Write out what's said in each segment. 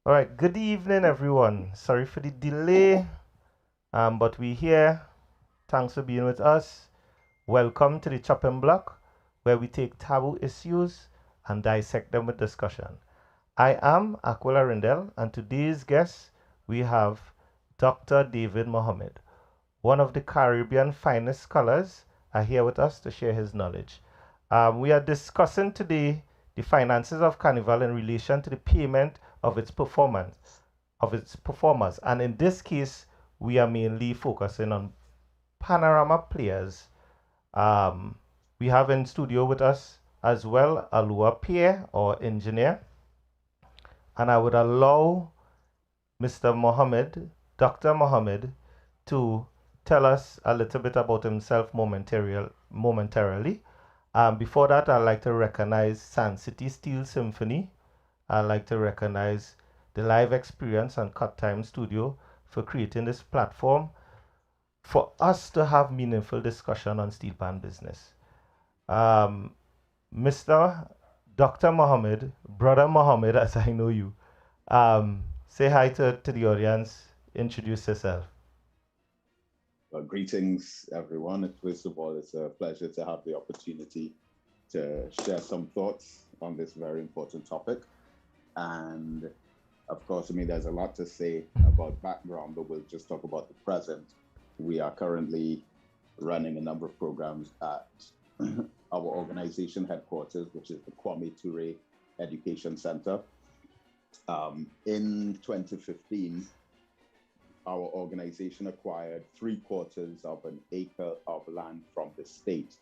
All right, good evening, everyone. Sorry for the delay, but we're here. Thanks for being with us. Welcome to the chopping block, where we take taboo issues and dissect them with discussion. I am Aquil Arrindell, and today's guest we have Dr. David Mohammed, one of the Caribbean finest scholars, are here with us to share his knowledge. We are discussing today the finances of Carnival in relation to the payment of its performance of its performers, and in this case, we are mainly focusing on Panorama players. Um, we have in studio with us as well Alua Pierre, or engineer, and I would allow Mr. Mohammed, Dr. Mohammed, to tell us a little bit about himself momentarily. Before that, I'd like to recognize San City Steel Symphony. I'd like to recognize the live experience and Cut Time Studio for creating this platform for us to have meaningful discussion on steel pan business. Um, Mr. Dr. Mohammed, Brother Mohammed, as I know you, say hi to the audience, introduce yourself. Greetings, everyone. First of all, it's a pleasure to have the opportunity to share some thoughts on this very important topic. And of course, I mean, there's a lot to say about background, but we'll just talk about the present. We are currently running a number of programs at our organization headquarters, which is the Kwame Ture Education Center. In 2015, our organization acquired 3/4 of an acre of land from the state.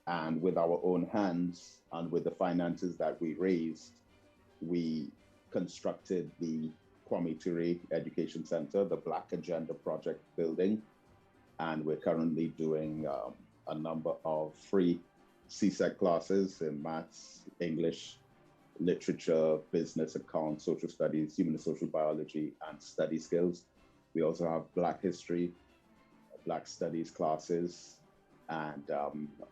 And with our own hands and with the finances that we raised, we constructed the Kwame Ture Education Center, the Black Agenda Project building. And we're currently doing a number of free CSEC classes in maths, English, literature, business, accounts, social studies, human and social biology, and study skills. We also have Black history, Black studies classes, and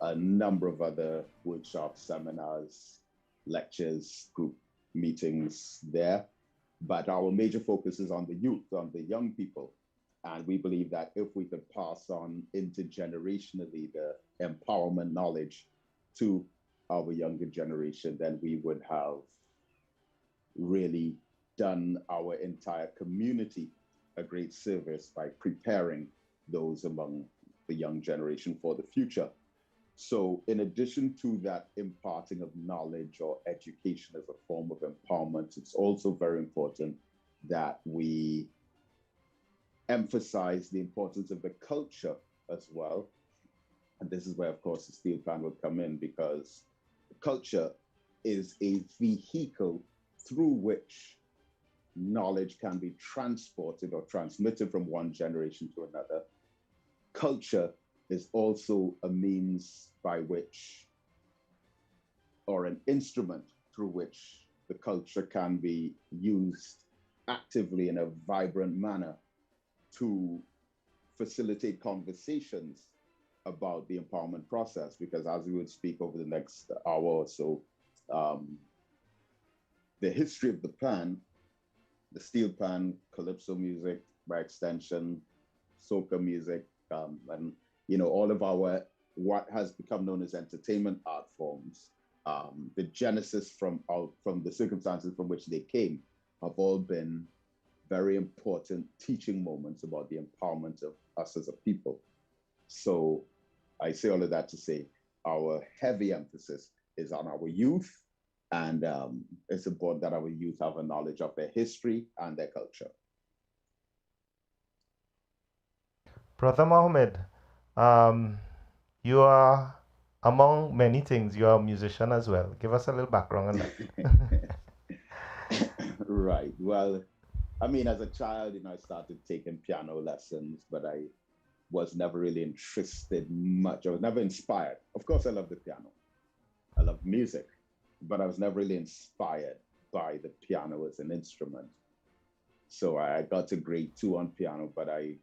a number of other workshops, seminars, lectures, group meetings there. But our major focus is on the youth, on the young people. And we believe that if we could pass on intergenerationally the empowerment knowledge to our younger generation, then we would have really done our entire community a great service by preparing those among the young generation for the future. So, in addition to that imparting of knowledge or education as a form of empowerment, it's also very important that we emphasize the importance of the culture as well. And this is where, of course, the steel pan will come in because culture is a vehicle through which knowledge can be transported or transmitted from one generation to another. Culture is also a means by which, or an instrument through which the culture can be used actively in a vibrant manner to facilitate conversations about the empowerment process. Because as we would speak over the next hour or so, um, the history of the pan, the steel pan, calypso music, by extension, soca music, and all of our what has become known as entertainment art forms. The genesis from the circumstances from which they came have all been very important teaching moments about the empowerment of us as a people. So I say all of that to say our heavy emphasis is on our youth, and it's important that our youth have a knowledge of their history and their culture. Brother Mohammed, um, you are among many things. You are a musician as well. Give us a little background on that. Right. Well, I mean, as a child, I started taking piano lessons, but I was never really interested much. I was never inspired. Of course, I love the piano. I love music, but I was never really inspired by the piano as an instrument. So I got to grade 2 on piano, but I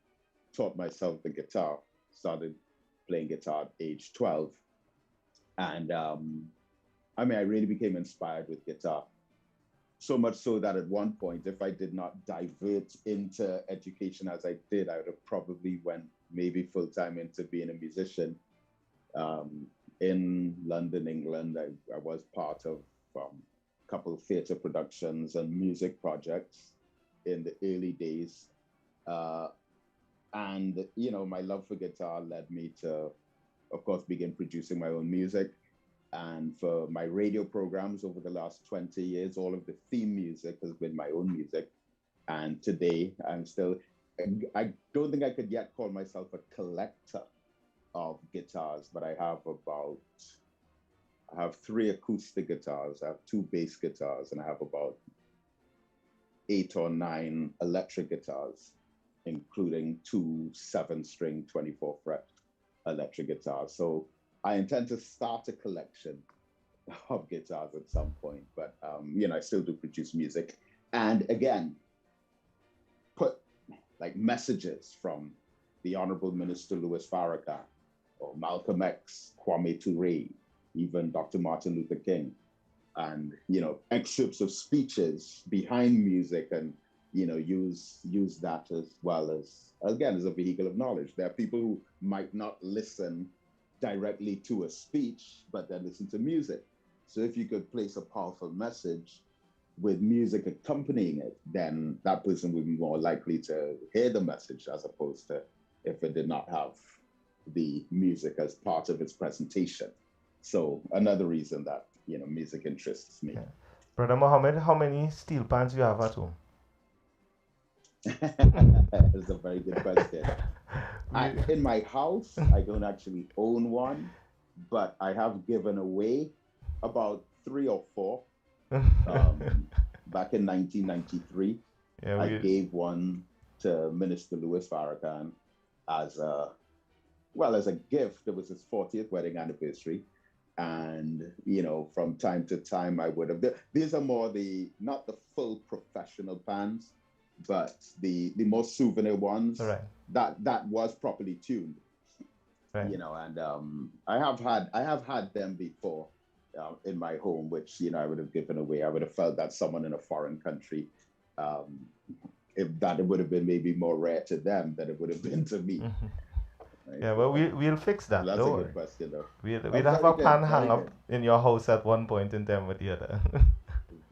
taught myself the guitar, started playing guitar at age 12. And I mean, I really became inspired with guitar. So much so that at one point, if I did not divert into education as I did, I would have probably went maybe full time into being a musician. Um, in London, England, I was part of a couple of theatre productions and music projects in the early days. Uh, and, my love for guitar led me to, of course, begin producing my own music. And for my radio programs over the last 20 years, all of the theme music has been my own music. And today I'm still, I don't think I could yet call myself a collector of guitars, but I have three acoustic guitars, I have two bass guitars, and I have about 8 or 9 electric guitars, including two 7-string 24 fret electric guitars. So I intend to start a collection of guitars at some point, but I still do produce music. And again, put like messages from the Honorable Minister Louis Farrakhan or Malcolm X, Kwame Ture, even Dr. Martin Luther King, and excerpts of speeches behind music, and use that as well as, again, as a vehicle of knowledge. There are people who might not listen directly to a speech, but then listen to music. So if you could place a powerful message with music accompanying it, then that person would be more likely to hear the message, as opposed to if it did not have the music as part of its presentation. So another reason that music interests me. Yeah. Brother Mohammed, how many steel pans you have at home? That's a very good question. In my house, I don't actually own one, but I have given away about 3 or 4. Back in 1993, Yeah, I gave one to Minister Louis Farrakhan as a gift. It was his 40th wedding anniversary. And, from time to time, I would have, these are more not the full professional pans, but the more souvenir ones, right, that was properly tuned, right. and I have had them before in my home, which I would have given away. I would have felt that someone in a foreign country, if that it would have been maybe more rare to them than it would have been to me. Right? Yeah, well, we'll fix that. That's Don't a worry. good question, though. We'll have a pan hang up in your house at one point in time or the other.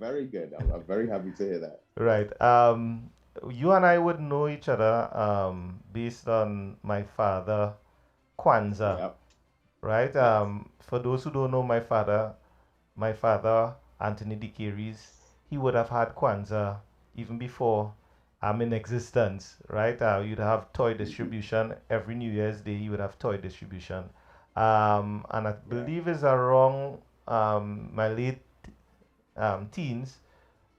Very good. I'm very happy to hear that. Right. You and I would know each other based on my father, Kwanzaa. Yep. Right? Yes. For those who don't know my father, Anthony DeCaries, he would have had Kwanzaa even before I'm in existence, right? You'd have toy distribution every New Year's Day. You would have toy distribution, and I believe it's around my late teens.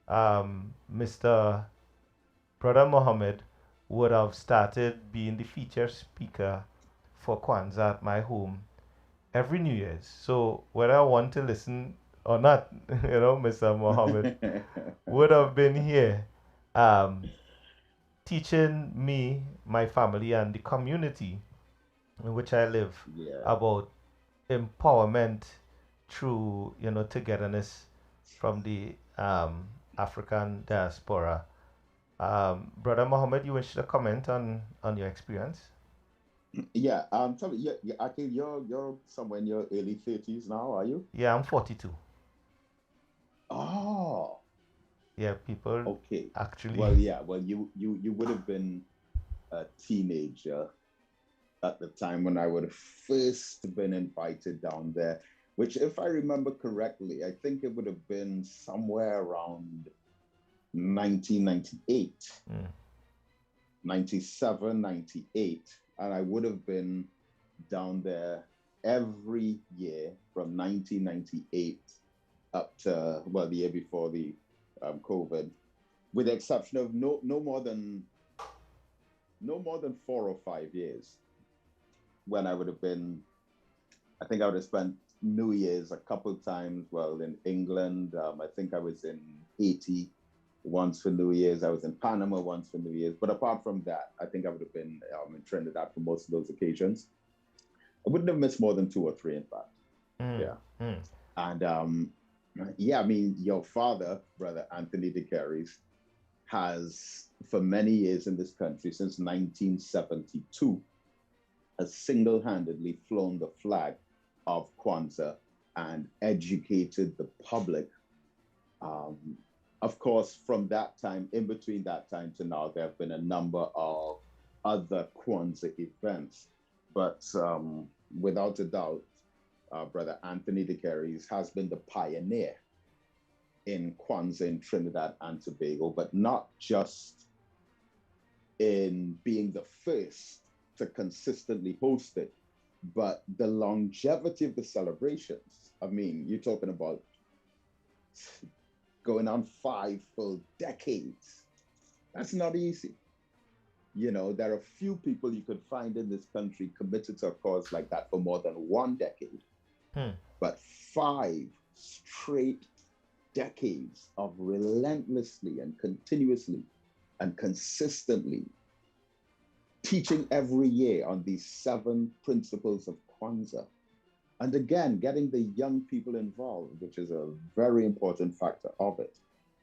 Mr. Brother Mohammed would have started being the feature speaker for Kwanzaa at my home every New Year's. So whether I want to listen or not, Mr. Mohammed would have been here teaching me, my family, and the community in which I live about empowerment through, togetherness from the African diaspora. Brother Mohammed, you wish to comment on your experience? Yeah, tell me, Akil, you're somewhere in your early 30s now, are you? Yeah, I'm 42. Oh, Yeah, people okay. actually. Well, yeah, well, you would have been a teenager at the time when I would have first been invited down there, which, if I remember correctly, I think it would have been somewhere around 1998, 97, 98. And I would have been down there every year from 1998 up to, well, the year before the COVID, with the exception of no more than 4 or 5 years, when I would have been, I think I would have spent New Year's a couple of times, well, in England. I think I was in Haiti once for New Year's. I was in Panama once for New Year's. But apart from that, I think I would have been in Trinidad for most of those occasions. I wouldn't have missed more than 2 or 3, in fact. Yeah. And Yeah, I mean, your father, Brother Anthony de Carries, has for many years in this country, since 1972, has single-handedly flown the flag of Kwanzaa and educated the public. Um, of course, from that time, in between that time to now, there have been a number of other Kwanzaa events. But without a doubt, Brother Anthony de Carries has been the pioneer in Kwanzaa in Trinidad and Tobago, but not just in being the first to consistently host it, but the longevity of the celebrations. I mean, you're talking about going on 5 full decades. That's not easy. You know, there are few people you could find in this country committed to a cause like that for more than 1 decade, Hmm. but 5 straight decades of relentlessly and continuously and consistently teaching every year on these 7 principles of Kwanzaa. And again, getting the young people involved, which is a very important factor of it.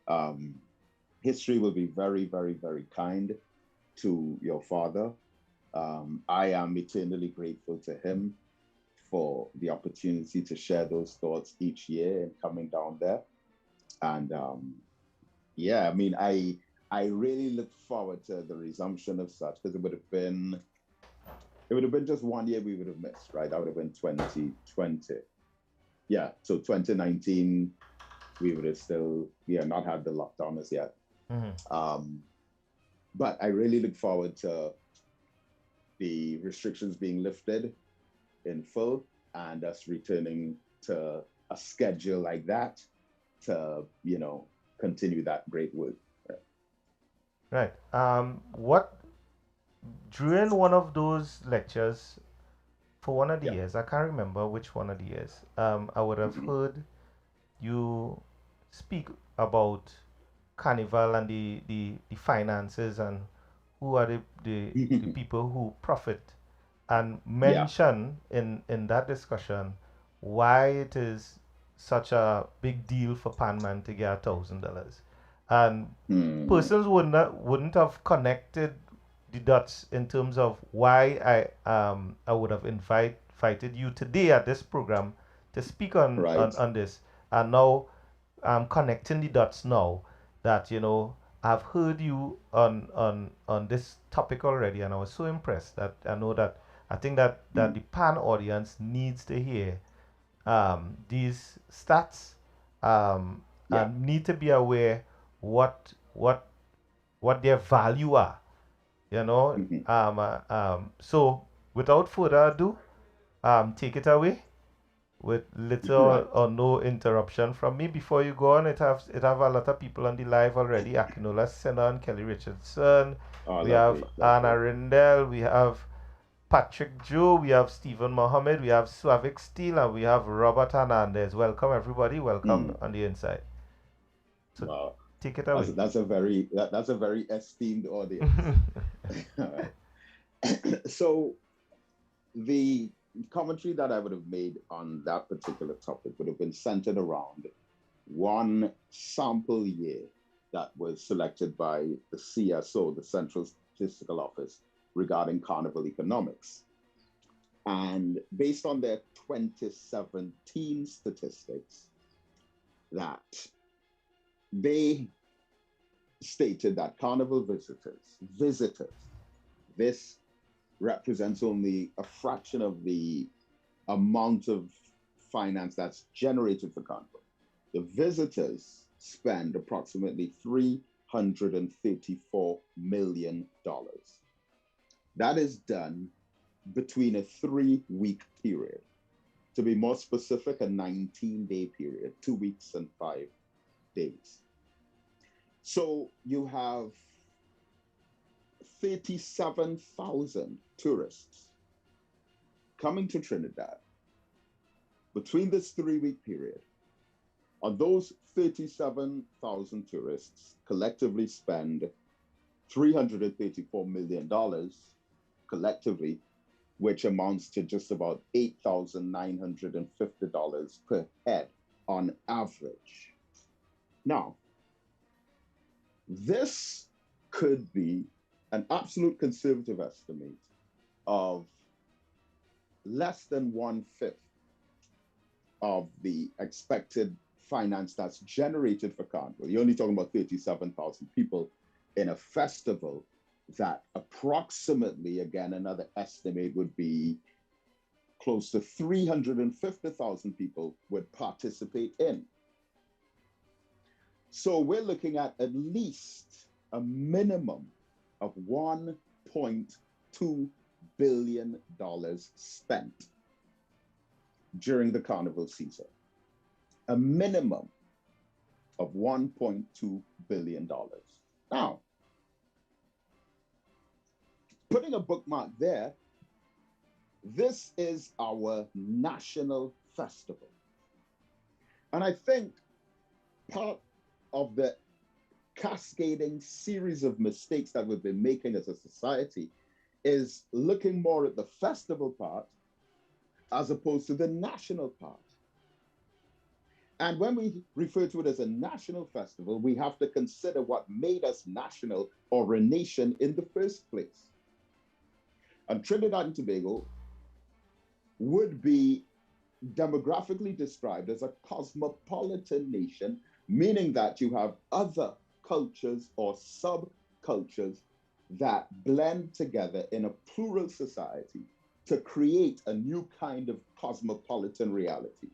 Um, History will be very, very, very kind to your father. I am eternally grateful to him for the opportunity to share those thoughts each year and coming down there. And yeah, I mean, I really look forward to the resumption of such because it would have been just 1 year we would have missed, right? That would have been 2020. Yeah, so 2019 we would have still not had the lockdown as yet. Mhm. Um, but I really look forward to the restrictions being lifted in full and us returning to a schedule like that to continue that great work. Right. What during one of those lectures for one of the Yeah. years, I can't remember which one of the years, I would have Mhm. heard you speak about Carnival and the finances and who are the people who profit and Yeah. mention in that discussion why it is such a big deal for Panman to get $1,000. And Hmm. persons wouldn't have connected the dots in terms of why I would have invited you today at this program to speak Right. on this. And now I'm connecting the dots now that I've heard you on this topic already, and I was so impressed that I know that I think that Mm. the pan audience needs to hear these stats Yeah. and need to be aware what their value are. Mhm. So without further ado, take it away with little Right. or no interruption from me. Before you go on, it have a lot of people on the live already. Akinola Senan, Kelly Richardson, Oh, we have lovely, Anna lovely. Arrindell, we have Patrick Joe, we have Stephen Mohammed, we have Slavik Steele, and we have Robert Hernandez. Welcome everybody. Welcome Mm. on the inside. So Wow. take it That's away. that's a very that's a very esteemed audience. All right. So the commentary that I would have made on that particular topic would have been centered around one sample year that was selected by the CSO, the Central Statistical Office, regarding carnival economics. And based on their 2017 statistics, that they stated that carnival visitors, this represents only a fraction of the amount of finance that's generated for carnival. The visitors spend approximately $334 million. That is done between a 3 week period. To be more specific, a 19-day period, 2 weeks and 5 days. So you have 37,000 tourists coming to Trinidad between this 3 week period. On those 37,000 tourists collectively spend $334 million collectively, which amounts to just about $8,950 per head. on average. Now, this could be an absolute conservative estimate of less than 1/5 of the expected finance that's generated for Carnival. You're only talking about 37,000 people in a festival that approximately, again, another estimate would be close to 350,000 people would participate in. So we're looking at least a minimum of $1.2 billion spent during the Carnival season. A minimum of $1.2 billion. Now, putting a bookmark there, this is our national festival. And I think part of the cascading series of mistakes that we've been making as a society is looking more at the festival part as opposed to the national part. And when we refer to it as a national festival, we have to consider what made us national or a nation in the first place. And Trinidad and Tobago would be demographically described as a cosmopolitan nation, meaning that you have other cultures or subcultures that blend together in a plural society to create a new kind of cosmopolitan reality.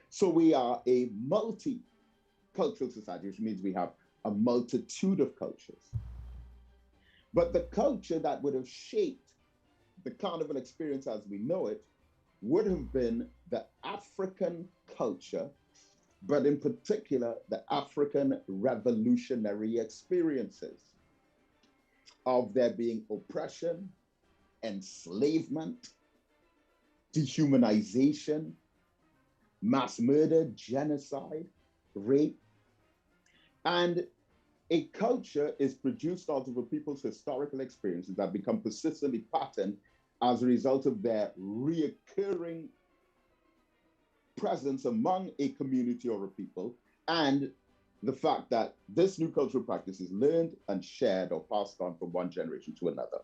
So we are a multicultural society, which means we have a multitude of cultures. But the culture that would have shaped the Carnival experience as we know it would have been the African culture, but in particular, the African revolutionary experiences of there being oppression, enslavement, dehumanization, mass murder, genocide, rape. And a culture is produced out of a people's historical experiences that become persistently patterned as a result of their reoccurring presence among a community or a people, and the fact that this new cultural practice is learned and shared or passed on from one generation to another.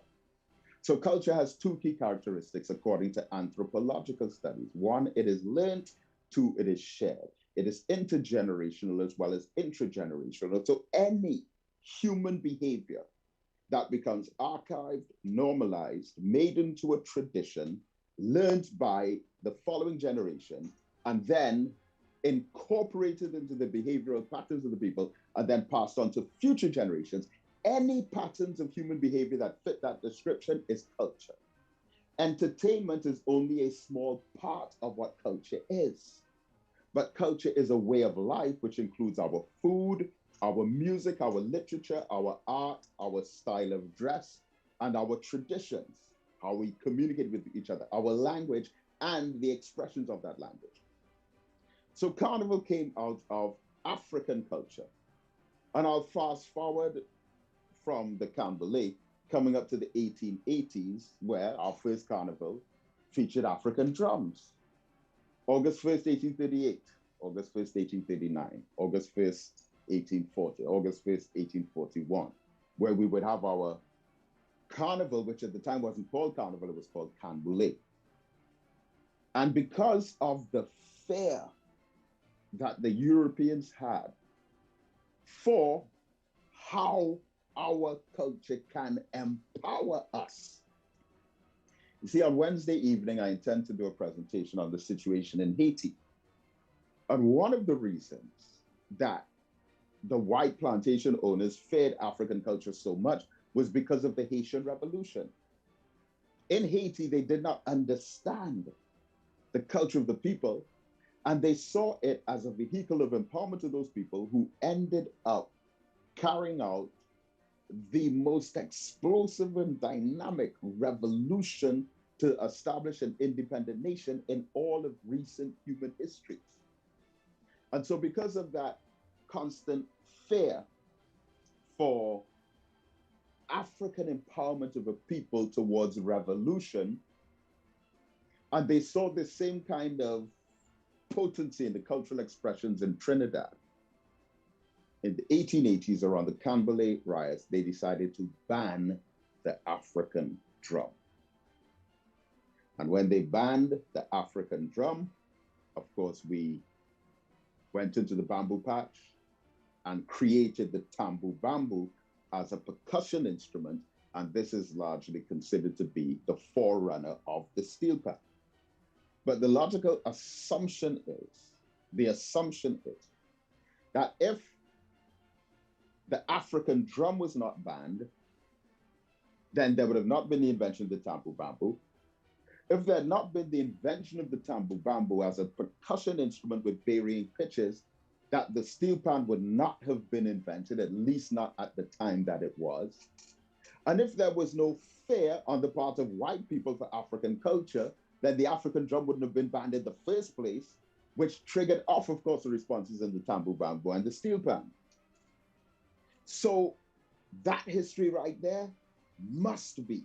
So culture has two key characteristics according to anthropological studies. One, it is learned. Two, it is shared. It is intergenerational as well as intragenerational. So any human behavior that becomes archived, normalized, made into a tradition, learned by the following generation, and then incorporated into the behavioral patterns of the people, and then passed on to future generations, any patterns of human behavior that fit that description is culture. Entertainment is only a small part of what culture is. But culture is a way of life, which includes our food, our music, our literature, our art, our style of dress, and our traditions, how we communicate with each other, our language, and the expressions of that language. So Carnival came out of African culture. And I'll fast forward from the Canberlay coming up to the 1880s, where our first carnival featured African drums. August 1st, 1838, August 1st, 1839, August 1st, 1840, August 1st, 1841, where we would have our carnival, which at the time wasn't called Carnival, it was called Canboulay. And because of the fear that the Europeans had for how our culture can empower us. You see, on Wednesday evening, I intend to do a presentation on the situation in Haiti. And one of the reasons that the white plantation owners feared African culture so much was because of the Haitian Revolution. In Haiti, they did not understand the culture of the people, and they saw it as a vehicle of empowerment to those people who ended up carrying out the most explosive and dynamic revolution to establish an independent nation in all of recent human history. And so because of that constant fear for African empowerment of a people towards revolution, and they saw the same kind of potency in the cultural expressions in Trinidad. In the 1880s, around the Canberra riots, they decided to ban the African drum. And when they banned the African drum, of course, we went into the bamboo patch and created the tambu bamboo as a percussion instrument. And this is largely considered to be the forerunner of the steel pan. But the logical assumption is, that if the African drum was not banned, then there would have not been the invention of the tambu bamboo. If there had not been the invention of the tambu bamboo as a percussion instrument with varying pitches, that the steel pan would not have been invented, at least not at the time that it was. And if there was no fear on the part of white people for African culture, then the African drum wouldn't have been banned in the first place, which triggered off, of course, the responses in the tambu bamboo and the steel pan. So that history right there must be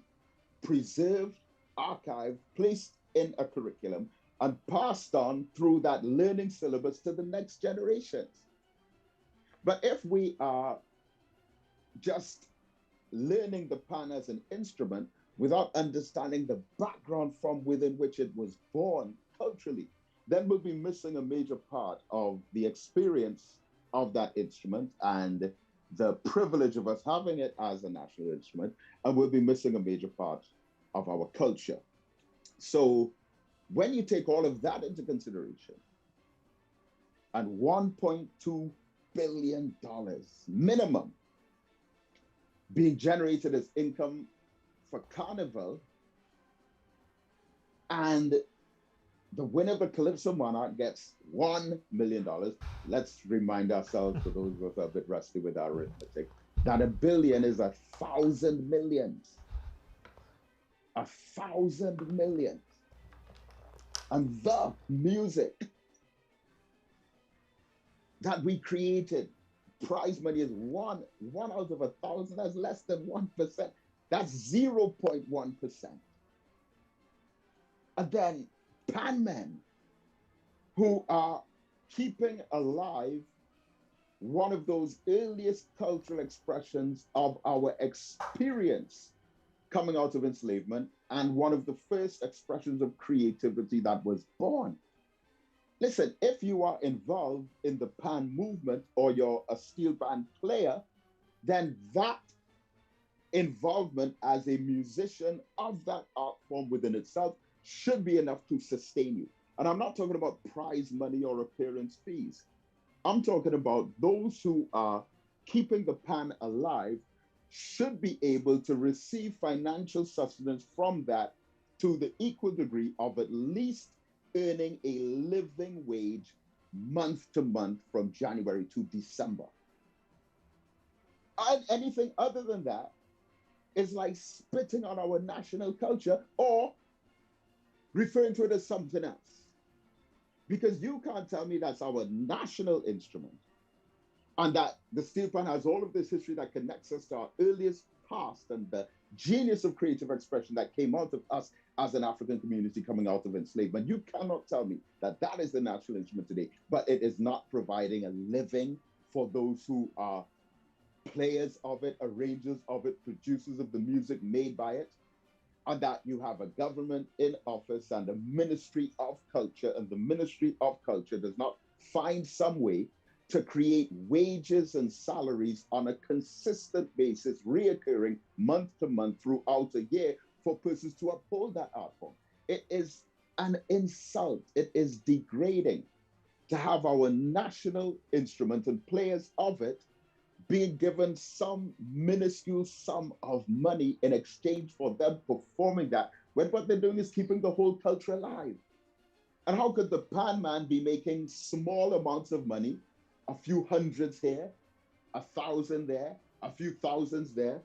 preserved, archived, placed in a curriculum, and passed on through that learning syllabus to the next generations. But if we are just learning the pan as an instrument without understanding the background from within which it was born culturally, then we'll be missing a major part of the experience of that instrument and the privilege of us having it as a national instrument, and we'll be missing a major part of our culture. So when you take all of that into consideration, and $1.2 billion minimum being generated as income for Carnival, and the winner of the Calypso Monarch gets $1 million. Let's remind ourselves, for those of us who are a bit rusty with our arithmetic, that a billion is 1,000 millions. 1,000 millions. And the music that we created, prize money is one out of 1,000. That's less than 1%. That's 0.1%. And then pan men who are keeping alive one of those earliest cultural expressions of our experience coming out of enslavement, and one of the first expressions of creativity that was born. Listen, if you are involved in the pan movement or you're a steel pan player, then that involvement as a musician of that art form within itself should be enough to sustain you. And I'm not talking about prize money or appearance fees. I'm talking about those who are keeping the pan alive should be able to receive financial sustenance from that to the equal degree of at least earning a living wage month to month from January to December. And anything other than that is like spitting on our national culture or referring to it as something else. Because you can't tell me that's our national instrument and that the steel pan has all of this history that connects us to our earliest past and the genius of creative expression that came out of us as an African community coming out of enslavement. You cannot tell me that that is the national instrument today, but it is not providing a living for those who are players of it, arrangers of it, producers of the music made by it, and that you have a government in office and a Ministry of Culture, and the Ministry of Culture does not find some way to create wages and salaries on a consistent basis, reoccurring month to month throughout a year for persons to uphold that art form. It is an insult. It is degrading to have our national instrument and players of it being given some minuscule sum of money in exchange for them performing that, when what they're doing is keeping the whole culture alive. And how could the pan man be making small amounts of money, a few hundreds here, 1,000 there, a few thousands there,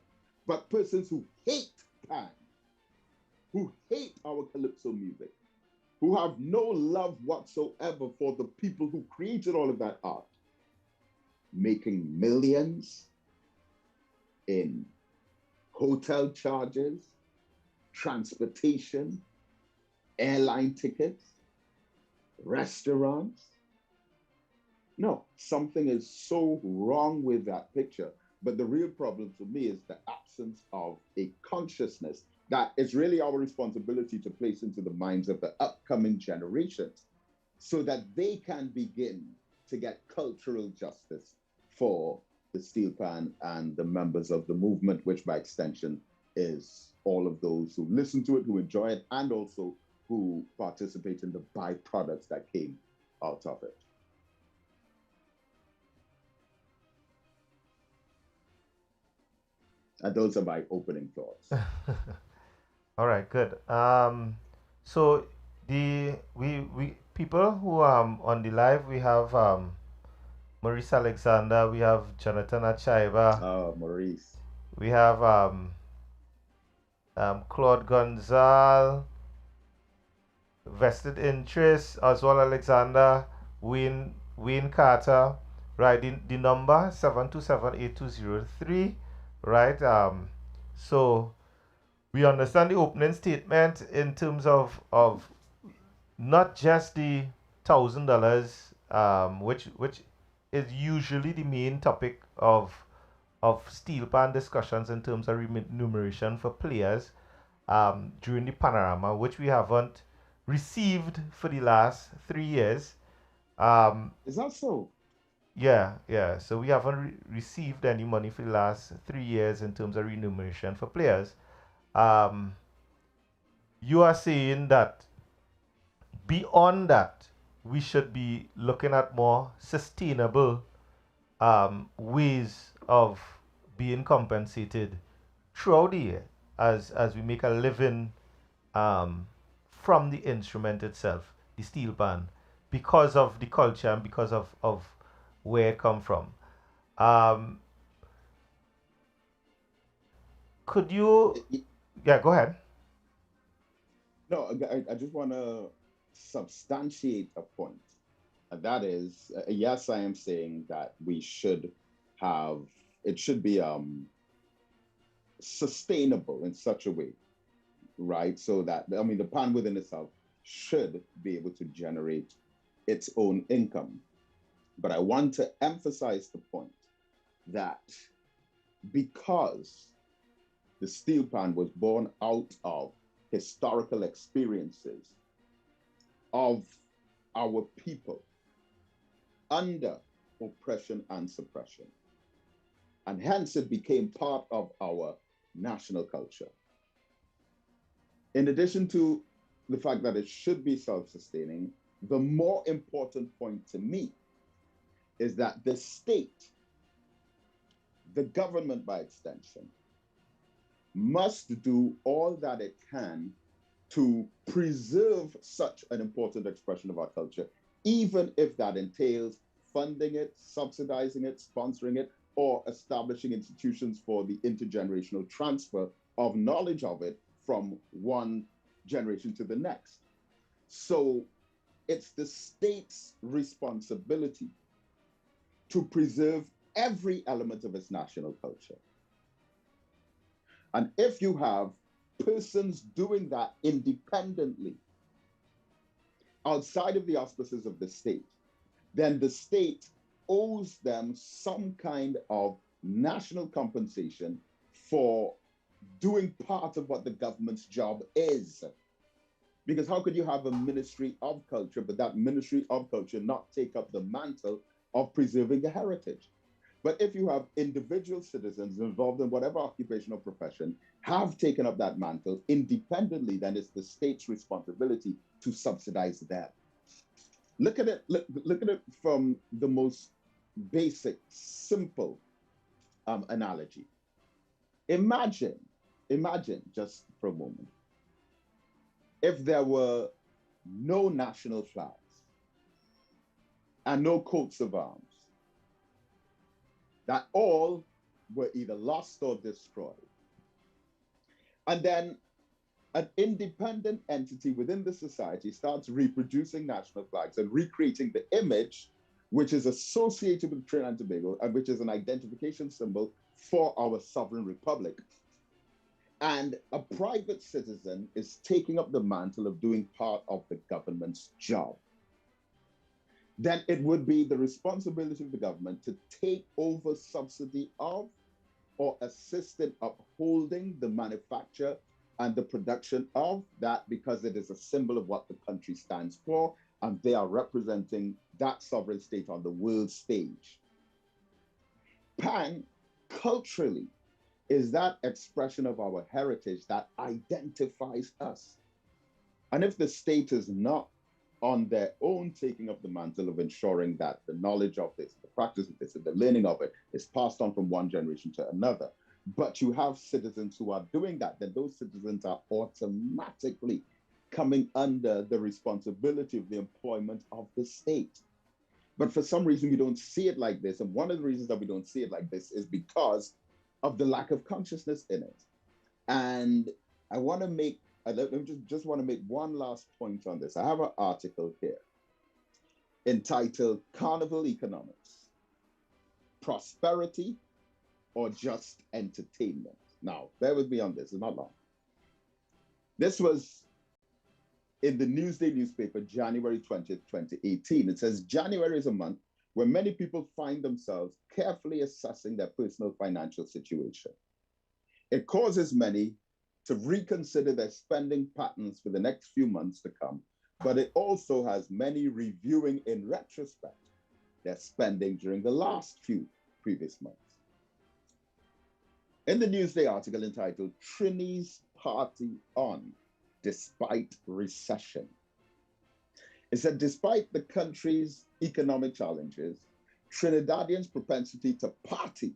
but persons who hate pan, who hate our calypso music, who have no love whatsoever for the people who created all of that art, making millions in hotel charges, transportation, airline tickets, restaurants. No, something is so wrong with that picture. But the real problem for me is the absence of a consciousness that is really our responsibility to place into the minds of the upcoming generations so that they can begin to get cultural justice for the steel pan and the members of the movement, which by extension is all of those who listen to it, who enjoy it, and also who participate in the byproducts that came out of it. And those are my opening thoughts. All right, good. So the we people who on the live, we have Maurice Alexander, we have Jonathan Achaiba, Maurice. we have Claude Gonzal, Vested Interest, Oswald Alexander, Wayne Carter, right? The number 7278203, right? So we understand the opening statement in terms of not just the $1,000, which is usually the main topic of steel pan discussions in terms of remuneration for players during the Panorama, which we haven't received for the last 3 years. Um, Is that so? yeah, yeah. So we haven't received any money for the last 3 years in terms of remuneration for players. Um, you are saying that beyond that, we should be looking at more sustainable ways of being compensated throughout the year as we make a living um, from the instrument itself, the steel pan, because of the culture and because of where it come from. Um, could you? Yeah, go ahead. No, I just want to substantiate a point. And that is, yes, I am saying that we should have, it should be sustainable in such a way, right? So that, I mean, the pan within itself should be able to generate its own income. But I want to emphasize the point that because the steel pan was born out of historical experiences of our people under oppression and suppression. And hence it became part of our national culture. In addition to the fact that it should be self sustaining, the more important point to me is that the state, the government by extension, must do all that it can to preserve such an important expression of our culture, even if that entails funding it, subsidizing it, sponsoring it, or establishing institutions for the intergenerational transfer of knowledge of it from one generation to the next. So it's the state's responsibility to preserve every element of its national culture. And if you have persons doing that independently outside of the auspices of the state, then the state owes them some kind of national compensation for doing part of what the government's job is. Because how could you have a ministry of culture, but that ministry of culture not take up the mantle of preserving the heritage? But if you have individual citizens involved in whatever occupation or profession have taken up that mantle independently, then it's the state's responsibility to subsidize them. Look at it from the most basic, simple analogy. Imagine, imagine just for a moment, if there were no national flags and no coats of arms, that all were either lost or destroyed. And then an independent entity within the society starts reproducing national flags and recreating the image which is associated with Trinidad and Tobago and which is an identification symbol for our sovereign republic. And a private citizen is taking up the mantle of doing part of the government's job. then it would be the responsibility of the government to take over subsidy of or assist in upholding the manufacture and the production of that, because it is a symbol of what the country stands for, and they are representing that sovereign state on the world stage. Pan, culturally, is that expression of our heritage that identifies us. And if the state is not on their own taking up the mantle of ensuring that the knowledge of this, the practice of this, and the learning of it is passed on from one generation to another, but you have citizens who are doing that, then those citizens are automatically coming under the responsibility of the employment of the state. But for some reason, we don't see it like this. And one of the reasons that we don't see it like this is because of the lack of consciousness in it. And I want to make, I just want to make one last point on this. I have an article here entitled Carnival Economics, Prosperity or Just Entertainment. Now, bear with me on this, it's not long. This was in the Newsday newspaper, January 20th, 2018. It says, January is a month where many people find themselves carefully assessing their personal financial situation. It causes many to reconsider their spending patterns for the next few months to come, but it also has many reviewing in retrospect their spending during the last few previous months. In the Newsday article entitled Trini's Party On, Despite Recession, it said, despite the country's economic challenges, Trinidadians' propensity to party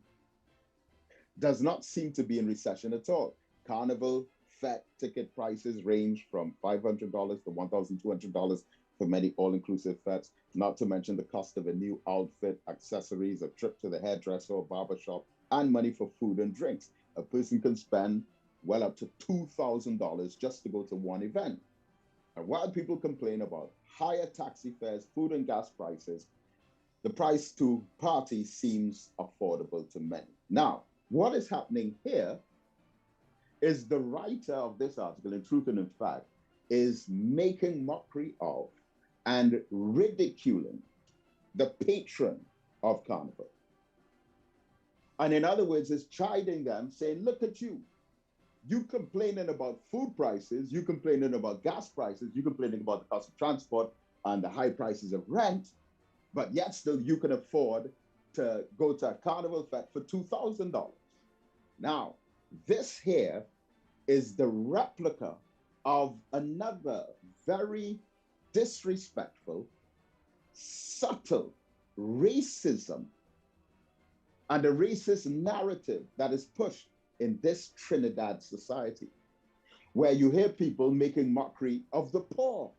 does not seem to be in recession at all. Carnival Fete ticket prices range from $500 to $1,200 for many all-inclusive fetes, not to mention the cost of a new outfit, accessories, a trip to the hairdresser or barbershop, and money for food and drinks. A person can spend well up to $2,000 just to go to one event. And while people complain about higher taxi fares, food and gas prices, the price to party seems affordable to many. Now, what is happening here is the writer of this article, in truth and in fact, is making mockery of and ridiculing the patron of Carnival. And in other words, is chiding them, saying, look at you. You complaining about food prices, you complaining about gas prices, you complaining about the cost of transport and the high prices of rent, but yet still you can afford to go to a Carnival Fete for $2,000. Now, this here is the replica of another very disrespectful, subtle racism and a racist narrative that is pushed in this Trinidad society, where you hear people making mockery of the poor,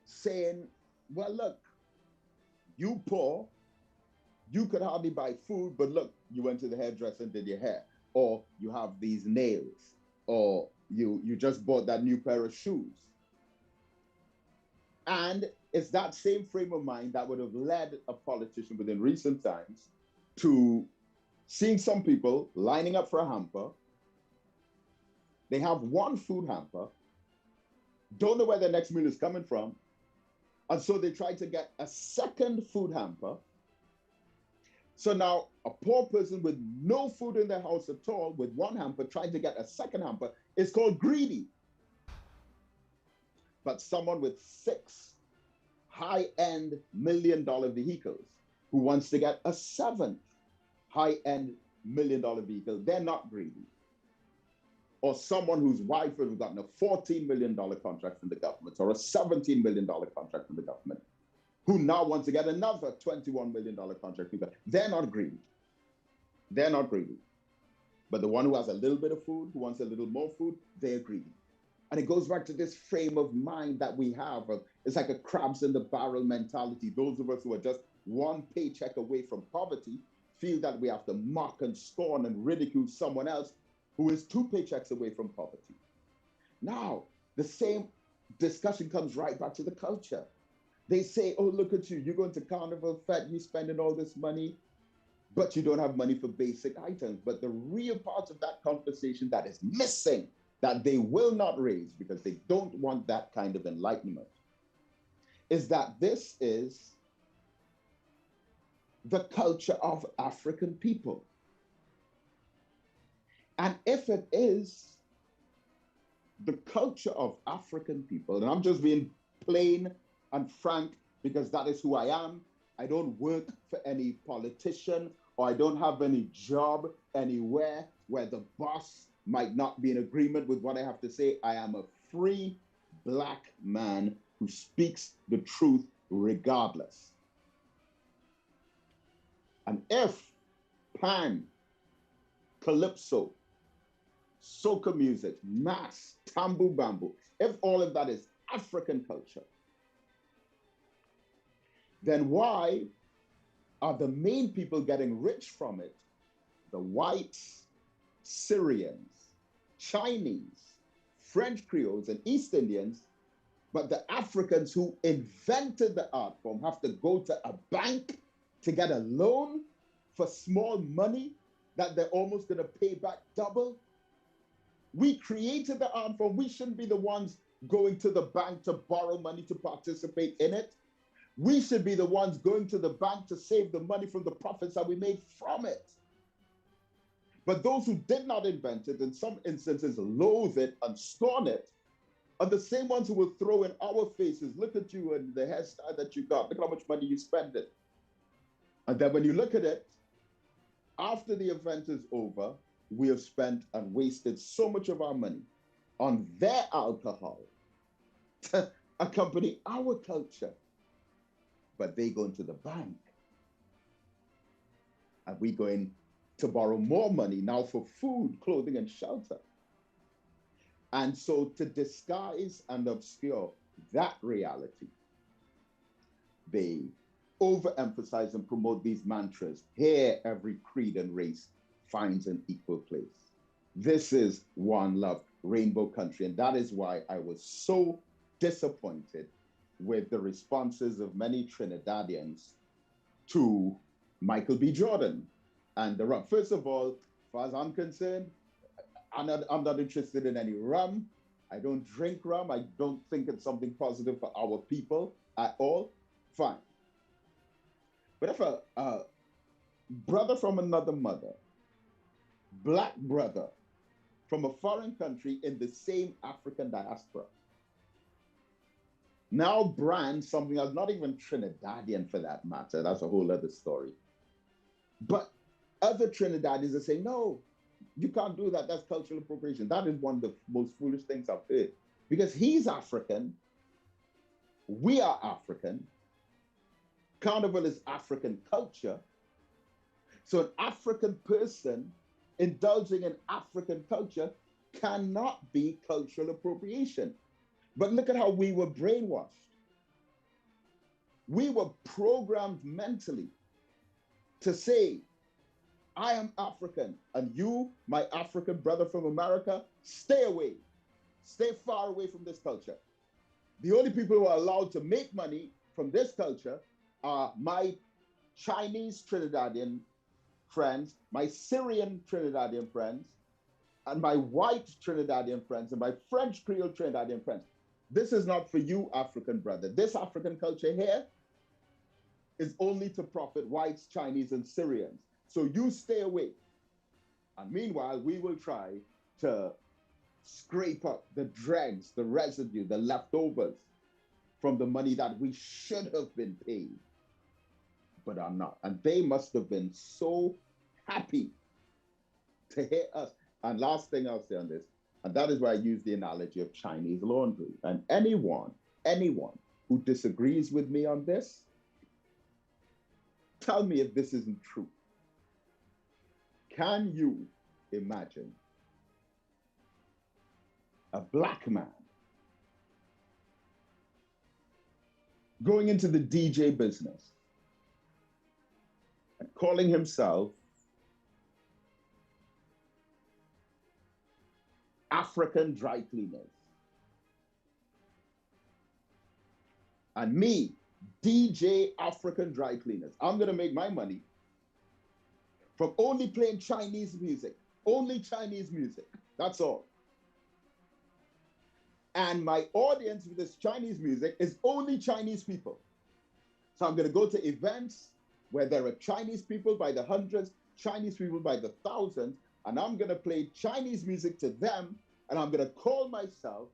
saying, well, look, you poor, you could hardly buy food, but look, you went to the hairdresser and did your hair, or you have these nails, or you just bought that new pair of shoes. And it's that same frame of mind that would have led a politician within recent times to seeing some people lining up for a hamper. They have one food hamper, don't know where their next meal is coming from, and so they try to get a second food hamper. So now a poor person with no food in their house at all, with one hamper, trying to get a second hamper, is called greedy. But someone with 6 high-end $1 million vehicles who wants to get a 7th high-end $1 million vehicle, they're not greedy. Or someone whose wife has gotten a $14 million contract from the government or a $17 million contract from the government, who now wants to get another $21 million contract. They're not greedy. They're not greedy. But the one who has a little bit of food, who wants a little more food, they're greedy. And it goes back to this frame of mind that we have. It's like a crabs in the barrel mentality. Those of us who are just one paycheck away from poverty feel that we have to mock and scorn and ridicule someone else who is 2 paychecks away from poverty. Now, the same discussion comes right back to the culture. They say, oh, look at you, you're going to Carnival Fete, you're spending all this money, but you don't have money for basic items. But the real part of that conversation that is missing, that they will not raise because they don't want that kind of enlightenment, is that this is the culture of African people. And if it is the culture of African people, and I'm just being plain and frank because that is who I am. I don't work for any politician, or I don't have any job anywhere where the boss might not be in agreement with what I have to say. I am a free Black man who speaks the truth regardless. And if pan, calypso, soca music, mass, tambu bamboo, if all of that is African culture, then why are the main people getting rich from it the whites, Syrians, Chinese, French Creoles, and East Indians, but the Africans who invented the art form have to go to a bank to get a loan for small money that they're almost going to pay back double? We created the art form. We shouldn't be the ones going to the bank to borrow money to participate in it. We should be the ones going to the bank to save the money from the profits that we made from it. But those who did not invent it, in some instances, loathe it and scorn it, are the same ones who will throw in our faces, look at you and the hairstyle that you got, look how much money you spend it. And then when you look at it, after the event is over, we have spent and wasted so much of our money on their alcohol to accompany our culture. But they go into the bank and we go in to borrow more money now for food, clothing, and shelter. And so to disguise and obscure that reality, they overemphasize and promote these mantras. Here, every creed and race finds an equal place. This is one love, rainbow country. And that is why I was so disappointed with the responses of many Trinidadians to Michael B. Jordan and the rum. First of all, as far as I'm concerned, I'm not interested in any rum. I don't drink rum. I don't think it's something positive for our people at all. Fine. But if a brother from another mother, Black brother from a foreign country in the same African diaspora, now brands something that's not even Trinidadian for that matter, that's a whole other story. But other Trinidadians are saying, no, you can't do that. That's cultural appropriation. That is one of the most foolish things I've heard. Because he's African, we are African, Carnival is African culture. So an African person indulging in African culture cannot be cultural appropriation. But look at how we were brainwashed. We were programmed mentally to say, I am African, and you, my African brother from America, stay away. Stay far away from this culture. The only people who are allowed to make money from this culture are my Chinese Trinidadian friends, my Syrian Trinidadian friends, and my white Trinidadian friends, and my French Creole Trinidadian friends. This is not for you, African brother. This African culture here is only to profit whites, Chinese, and Syrians. So you stay away. And meanwhile, we will try to scrape up the dregs, the residue, the leftovers from the money that we should have been paid, but are not. And they must have been so happy to hear us. And last thing I'll say on this, and that is why I use the analogy of Chinese laundry. And anyone who disagrees with me on this, tell me if this isn't true. Can you imagine a Black man going into the DJ business and calling himself African dry cleaners? And me, DJ African dry cleaners, I'm going to make my money from only playing Chinese music, only Chinese music. That's all. And my audience with this Chinese music is only Chinese people. So I'm going to go to events where there are Chinese people by the hundreds, Chinese people by the thousands, and I'm going to play Chinese music to them, and I'm going to call myself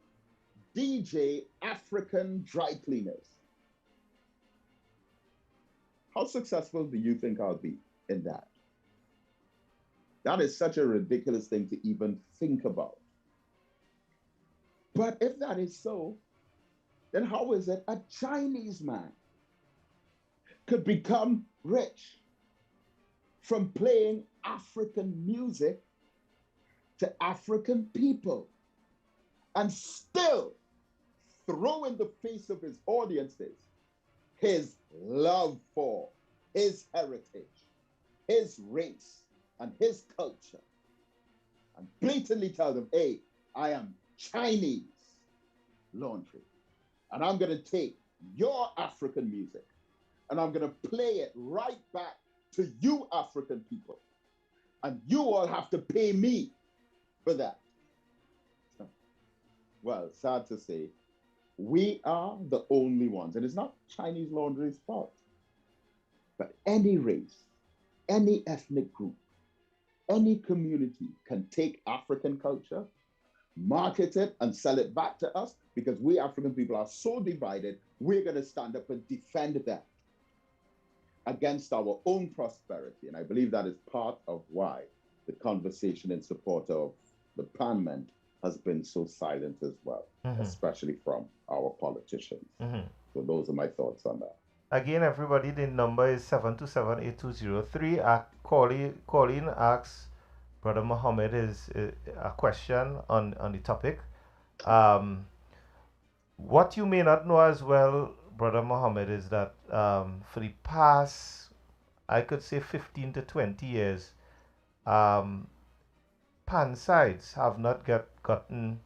DJ African Dry Cleaners. How successful do you think I'll be in that? That is such a ridiculous thing to even think about. But if that is so, then how is it a Chinese man could become rich from playing African music to African people and still throw in the face of his audiences his love for his heritage, his race, and his culture, and blatantly tell them, hey, I am Chinese laundry, and I'm going to take your African music and I'm going to play it right back to you African people, and you all have to pay me for that. Well, sad to say, we are the only ones, and it's not Chinese laundry's fault, but any race, any ethnic group, any community can take African culture, market it, and sell it back to us, because we African people are so divided, we're going to stand up and defend that against our own prosperity. And I believe that is part of why the conversation in support of the Parliament has been so silent as well, especially from our politicians. So those are my thoughts on that. Again, everybody, the number is 727-8203. Colleen asks Brother Mohammed is a question on the topic. What you may not know as well, Brother Mohammed, is that for the past, I could say 15 to 20 years, pan sites have not gotten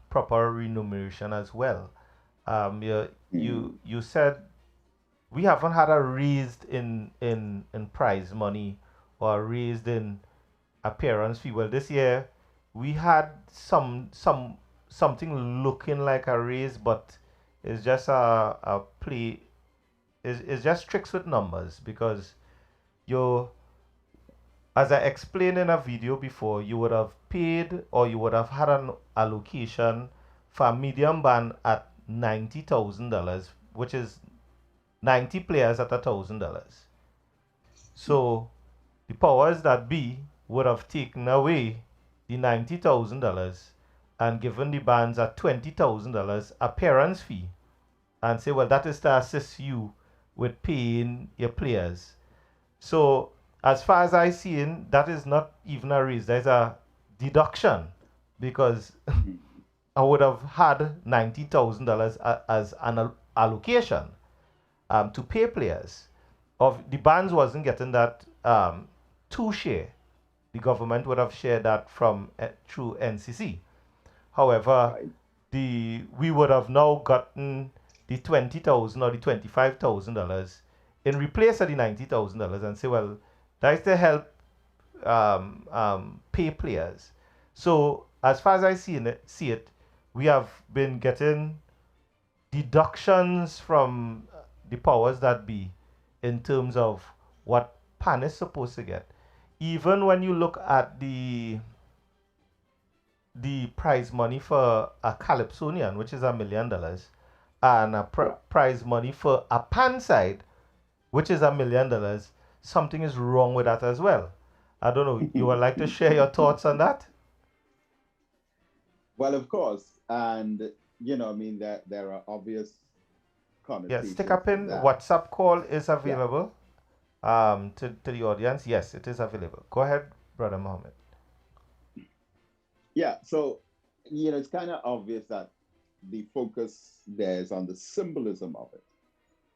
proper remuneration as well. You said we haven't had a raised in prize money or raised in appearance fee. Well, this year we had something looking like a raise, but it's just a play. It's just tricks with numbers, because you, as I explained in a video before, you would have paid, or you would have had an allocation for a medium band at $90,000, which is 90 players at $1,000. So the powers that be would have taken away the $90,000 and given the bands a $20,000 appearance fee, and say, well, that is to assist you with paying your players. So as far as I see in, that is not even a raise. There's a deduction, because I would have had $90,000 as an allocation to pay players. Of the bands wasn't getting that to share. The government would have shared that from through NCC. However, we would have now gotten the $20,000 or the $25,000 in replace of the $90,000, and say, well, that's to help pay players. So as far as I see it, we have been getting deductions from the powers that be in terms of what PAN is supposed to get. Even when you look at the prize money for a Calypsonian, which is $1 million, and a prize money for a PAN side, which is $1 million, something is wrong with that as well. I don't know. You would like to share your thoughts on that? Well, of course, and I mean that there are obvious connotations. Yes, stick up in WhatsApp call is available to the audience. Yes, it is available. Go ahead, Brother Mohammed. Yeah, so it's kind of obvious that the focus there is on the symbolism of it.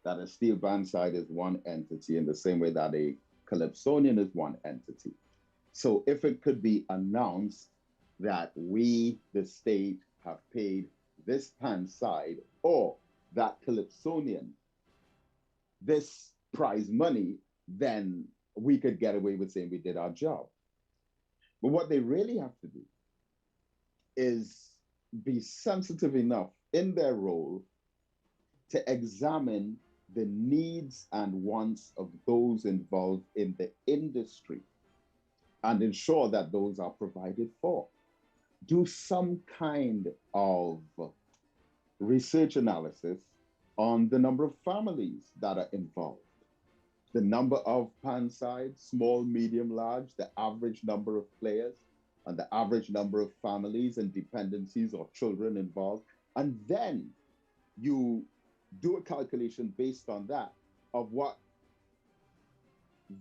That a steel band side is one entity in the same way that a Calypsonian is one entity. So if it could be announced that we, the state, have paid this pan side or that Calypsonian this prize money, then we could get away with saying we did our job. But what they really have to do is be sensitive enough in their role to examine the needs and wants of those involved in the industry and ensure that those are provided for. Do some kind of research analysis on the number of families that are involved, the number of pan sides, small, medium, large, the average number of players, and the average number of families and dependencies or children involved. And then you do a calculation based on that of what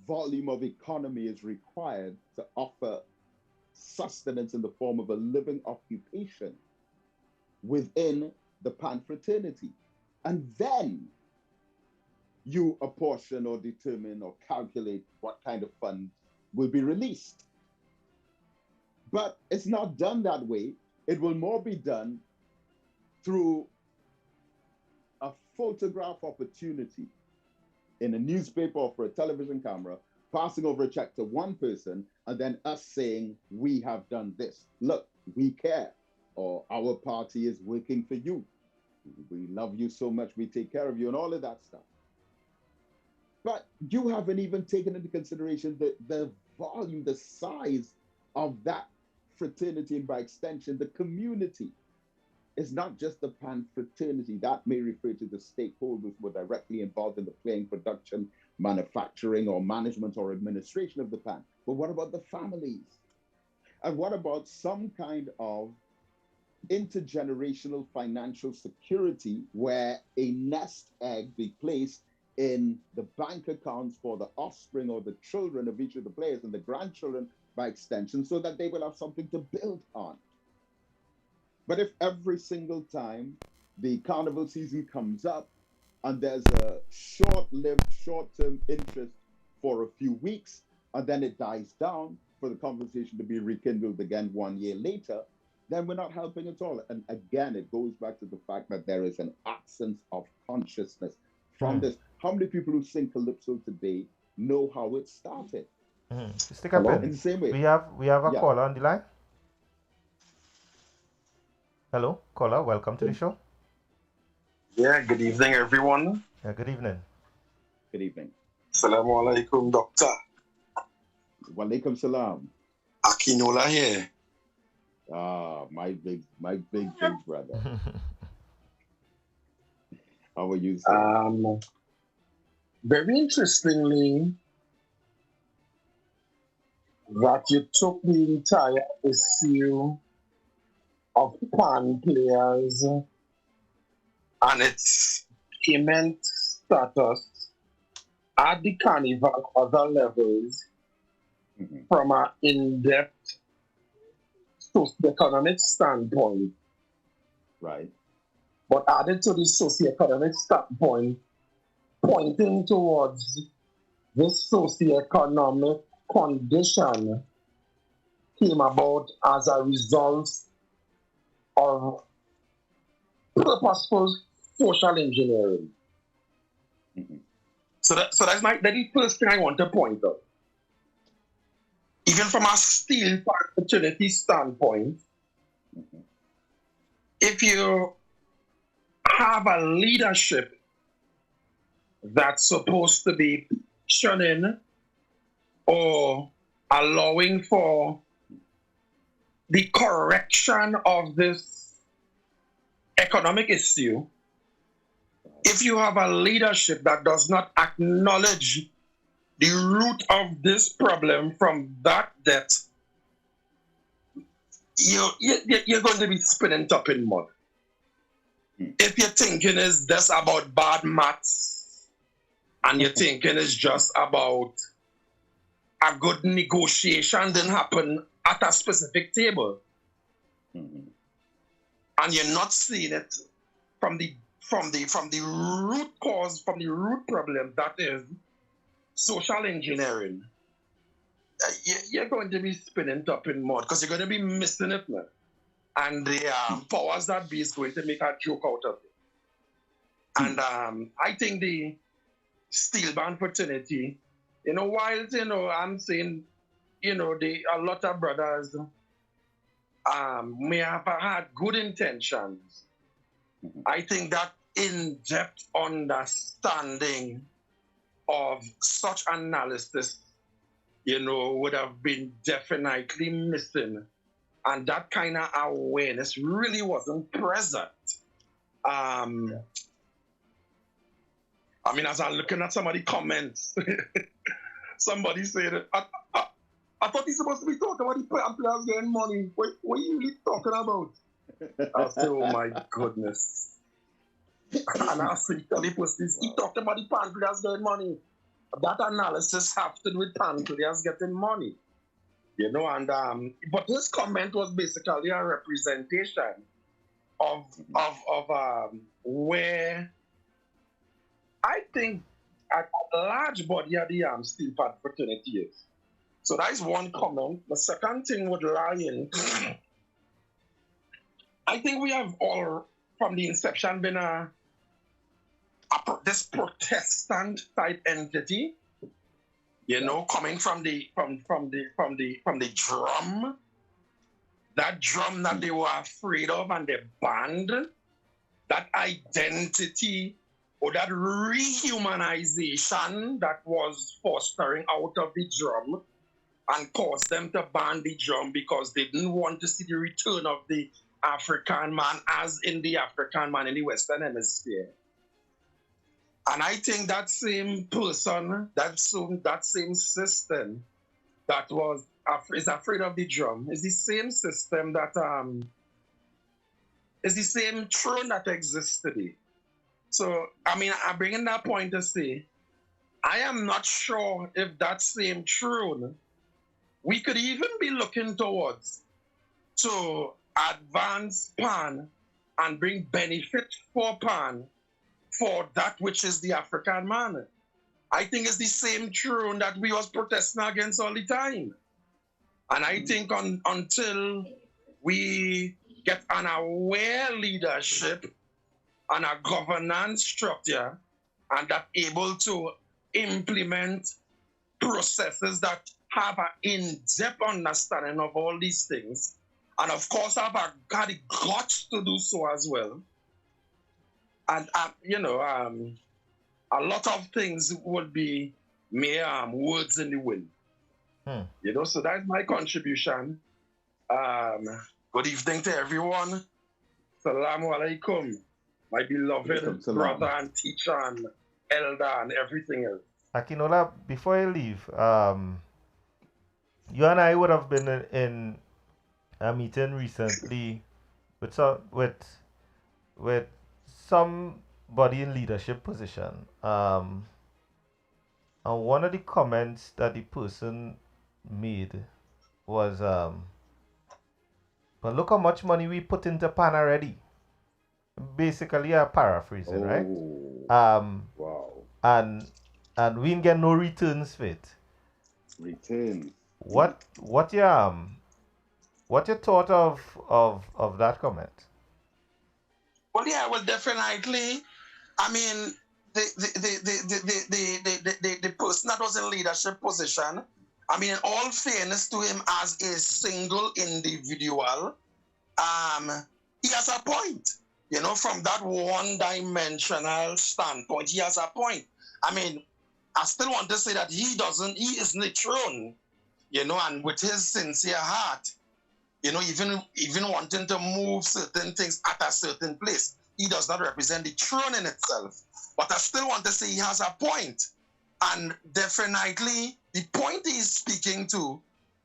volume of economy is required to offer sustenance in the form of a living occupation within the pan fraternity. And then you apportion or determine or calculate what kind of funds will be released. But it's not done that way. It will more be done through a photograph opportunity in a newspaper or for a television camera, passing over a check to one person, and then us saying, we have done this. Look, we care, or our party is working for you. We love you so much, we take care of you, and all of that stuff. But you haven't even taken into consideration the volume, the size of that fraternity, and by extension, the community. It's not just the pan fraternity. That may refer to the stakeholders who are directly involved in the playing, production, manufacturing, or management or administration of the pan. But what about the families? And what about some kind of intergenerational financial security where a nest egg be placed in the bank accounts for the offspring or the children of each of the players and the grandchildren by extension, so that they will have something to build on? But if every single time the carnival season comes up and there's a short-lived, short-term interest for a few weeks, and then it dies down for the conversation to be rekindled again 1 year later, then we're not helping at all. And again, it goes back to the fact that there is an absence of consciousness from this. How many people who sing Calypso today know how it started? Stick up In the same way. We have a Yeah. caller on the line. Hello, caller. Welcome to the show. Yeah, good evening, everyone. Yeah, good evening. Good evening. Assalamu alaikum, doctor. Walaikum salam. Akinola here. My big brother. How are you, sir? Very interestingly, that you took the entire issue of pan players and its payment status at the carnival other levels from an in-depth socioeconomic standpoint. Right. But added to the socioeconomic standpoint, pointing towards this socioeconomic condition came about as a result of purposeful social engineering. So that's the first thing I want to point out. Even from a steel opportunity standpoint, if you have a leadership that's supposed to be shunning or allowing for the correction of this economic issue, if you have a leadership that does not acknowledge the root of this problem from that debt, you're going to be spinning top in mud. If your thinking is just about bad maths and your thinking is just about a good negotiation didn't happen at a specific table, and you're not seeing it from the root cause, from the root problem, that is social engineering, you're going to be spinning top in mud because you're going to be missing it, man. And the powers that be is going to make a joke out of it. And I think the steel band fraternity, while I'm saying, a lot of brothers may have had good intentions. I think that in-depth understanding of such analysis, would have been definitely missing. And that kind of awareness really wasn't present. I mean, as I'm looking at some of the comments, somebody said, I thought he's supposed to be talking about the players getting money. What are you really talking about? I said, oh my goodness. And I said, he talked about the players getting money. That analysis has to do with players getting money. And but his comment was basically a representation of where I think a large body of the steel pan fraternity is. So that is one comment. The second thing would lie in, I think we have all from the inception been this Protestant type entity, coming from the drum, that drum that they were afraid of and they banned, that identity or that rehumanization that was fostering out of the drum and caused them to ban the drum because they didn't want to see the return of the African man as in the African man in the Western Hemisphere. And I think that same person, that same system that is afraid of the drum is the same system that is the same throne that exists today. So, I mean, I bring in that point to say, I am not sure if that same throne we could even be looking towards to advance pan and bring benefit for pan for that which is the African man. I think it's the same throne that we was protesting against all the time. And I think until we get an aware leadership and a governance structure and that able to implement processes that have an in-depth understanding of all these things, and of course have got the guts to do so as well. And a lot of things would be mere words in the wind. So that's my contribution. Good evening to everyone. Salamu alaikum, my beloved brother and teacher and elder and everything else. Akinola, before you leave, you and I would have been in a meeting recently with somebody in leadership position. And one of the comments that the person made was, but look how much money we put into pan already. Basically, paraphrasing, right? Wow. And we didn't get no returns for it. Returns. What your thought of that comment? Well, yeah, well, definitely. I mean, the person that was in leadership position, I mean, in all fairness to him as a single individual, he has a point. From that one-dimensional standpoint, he has a point. I mean, I still want to say that he isn't the throne, and with his sincere heart, even wanting to move certain things at a certain place, he does not represent the throne in itself. But I still want to say he has a point. And definitely, the point he's speaking to,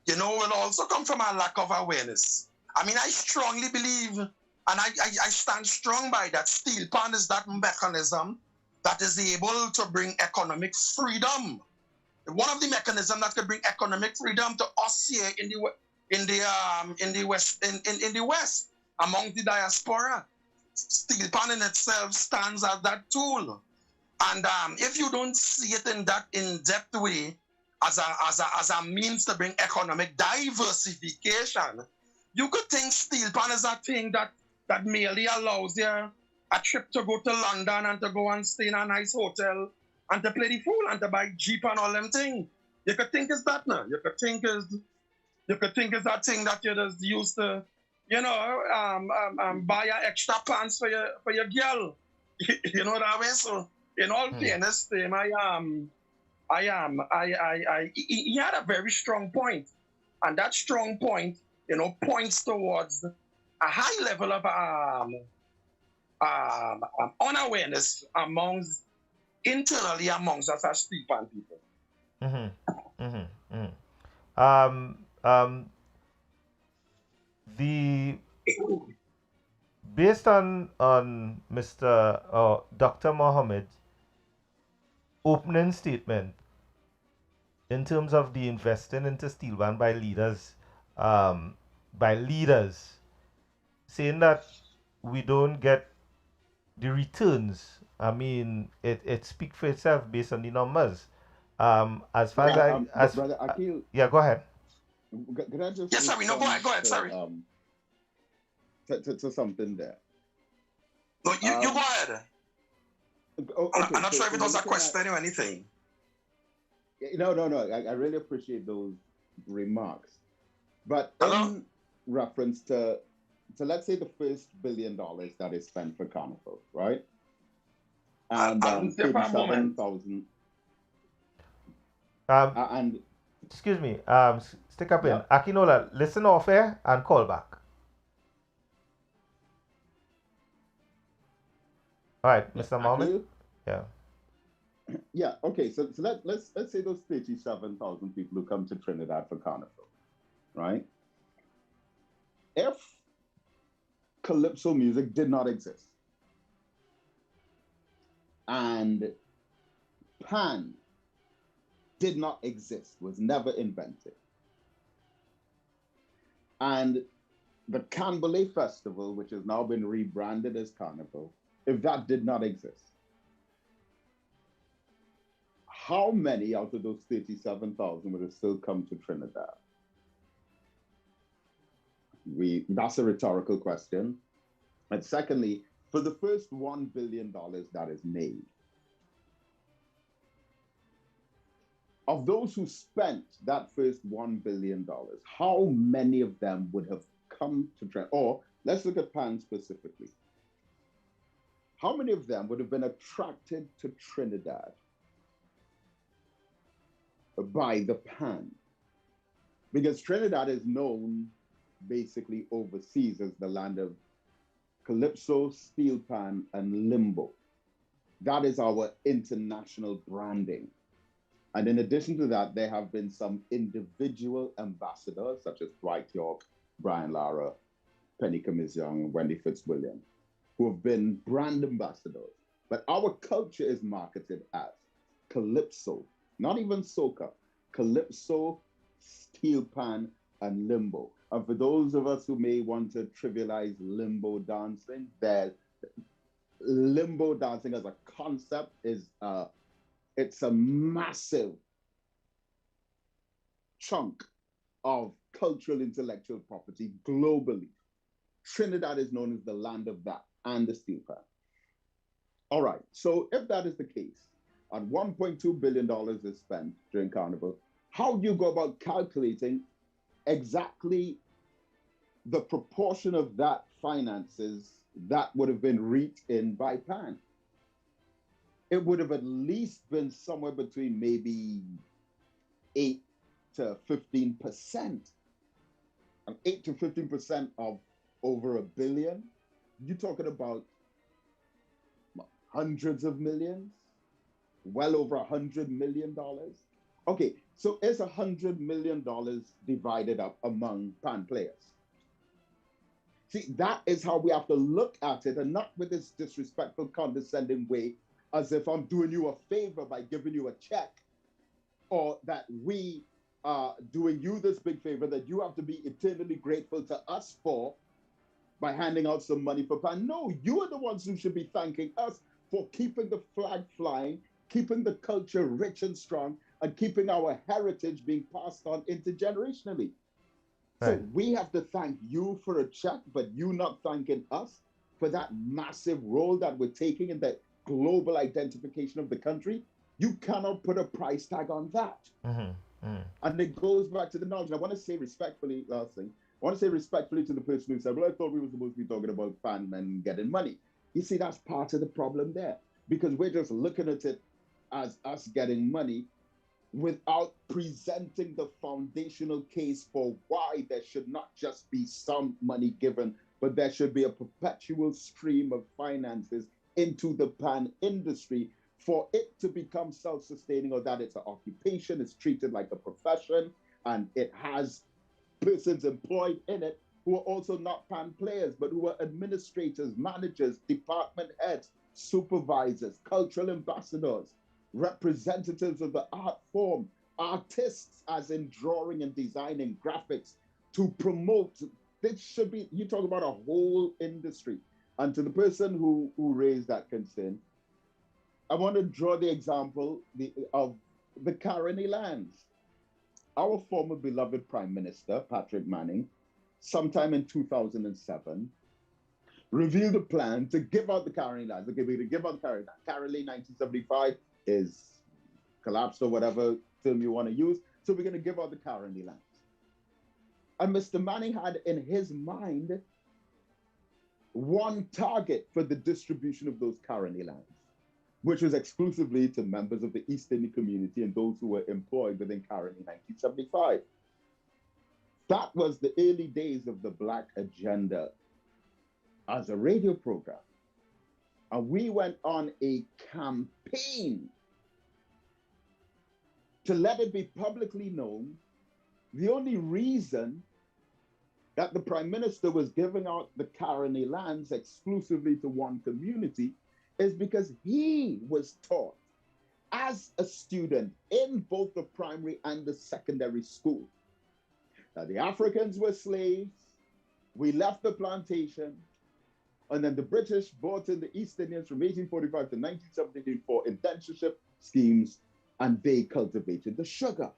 will also come from a lack of awareness. I mean, I strongly believe, and I stand strong by that, steel pan is that mechanism that is able to bring economic freedom. One of the mechanisms that could bring economic freedom to us here in the West, among the diaspora. Steel pan in itself stands as that tool. And if you don't see it in that in-depth way, as a means to bring economic diversification, you could think steel pan is a thing that merely allows you a trip to go to London and to go and stay in a nice hotel and to play the fool and to buy Jeep and all them things. You could think it's that now. You could think it's that thing that you just used to buy extra pants for your girl. You know that way. So in all fairness, he had a very strong point, and that strong point, points towards a high level of unawareness internally amongst us as Steel Pan people. Mm-hmm. Mm-hmm. Mm-hmm. The based on Mr. Dr. Mohammed's opening statement in terms of the investing into steel band by leaders, saying that we don't get the returns. I mean, it speaks for itself based on the numbers. As far as Brother Aquil, yeah, go ahead. Can I just yes, sorry, no, go ahead, sorry. To something there? No, you go ahead. Okay, I'm not sure if it was a question or anything. No. I really appreciate those remarks. But in reference to let's say the first $1 billion that is spent for Carnival, right? And 37,000. And excuse me, stick up in. Akinola, listen off air and call back. All right, Mr. Mohammed. Yeah. Yeah. Okay. So let's say those 37,000 people who come to Trinidad for Carnival, right? If calypso music did not exist and pan did not exist, was never invented, and the Canbele Festival, which has now been rebranded as Carnival, if that did not exist, how many out of those 37,000 would have still come to Trinidad? That's a rhetorical question. And secondly, for the first $1 billion that is made, of those who spent that first $1 billion, how many of them would have come to Trinidad? Or let's look at pan specifically. How many of them would have been attracted to Trinidad by the pan? Because Trinidad is known basically overseas as the land of calypso, steel pan, and limbo. That is our international branding. And in addition to that, there have been some individual ambassadors such as Dwight York, Brian Lara, Penny Kamiziong, Wendy Fitzwilliam, who have been brand ambassadors. But our culture is marketed as calypso, not even soca, calypso, steel pan, and limbo. And for those of us who may want to trivialize limbo dancing, limbo dancing as a concept it's a massive chunk of cultural intellectual property globally. Trinidad is known as the land of that and the steel pan. All right, so if that is the case, and $1.2 billion is spent during Carnival, how do you go about calculating exactly the proportion of that finances that would have been reaped in by pan? It would have at least been somewhere between maybe 8 to 15%. And 8 to 15% of over $1 billion, you're talking about hundreds of millions, well over $100 million. Okay, so is $100 million divided up among pan players? See, that is how we have to look at it, and not with this disrespectful, condescending way, as if I'm doing you a favor by giving you a check, or that we are doing you this big favor that you have to be eternally grateful to us for by handing out some money for pan. No, you are the ones who should be thanking us for keeping the flag flying, keeping the culture rich and strong, and keeping our heritage being passed on intergenerationally. Right. So we have to thank you for a check, but you not thanking us for that massive role that we're taking in the global identification of the country. You cannot put a price tag on that. Mm-hmm. Mm-hmm. And it goes back to the knowledge. And I want to say respectfully, last thing, want to say respectfully to the person who said, well, I thought we were supposed to be talking about pan men getting money. You see, that's part of the problem there, because we're just looking at it as us getting money without presenting the foundational case for why there should not just be some money given, but there should be a perpetual stream of finances into the pan industry for it to become self-sustaining, or that it's an occupation, it's treated like a profession, and it has persons employed in it who are also not pan players, but who are administrators, managers, department heads, supervisors, cultural ambassadors, representatives of the art form, artists, as in drawing and designing graphics, to promote. This should be, you talk about a whole industry. And to the person who raised that concern, I want to draw the example of the Caroni lands. Our former beloved Prime Minister, Patrick Manning, sometime in 2007, revealed a plan to give out the Caroni lands. Okay, we're going to give out the Caroni lands. Caroli 1975 is collapsed, or whatever term you want to use. So we're going to give out the Caroni lands. And Mr. Manning had in his mind one target for the distribution of those Caroni lands, which was exclusively to members of the East Indian community and those who were employed within Caroni 1975. That was the early days of the Black Agenda as a radio program. And we went on a campaign to let it be publicly known the only reason that the Prime Minister was giving out the Caroni lands exclusively to one community is because he was taught as a student in both the primary and the secondary school that the Africans were slaves, we left the plantation, and then the British brought in the East Indians from 1845 to 1917 for indentureship schemes, and they cultivated the sugar.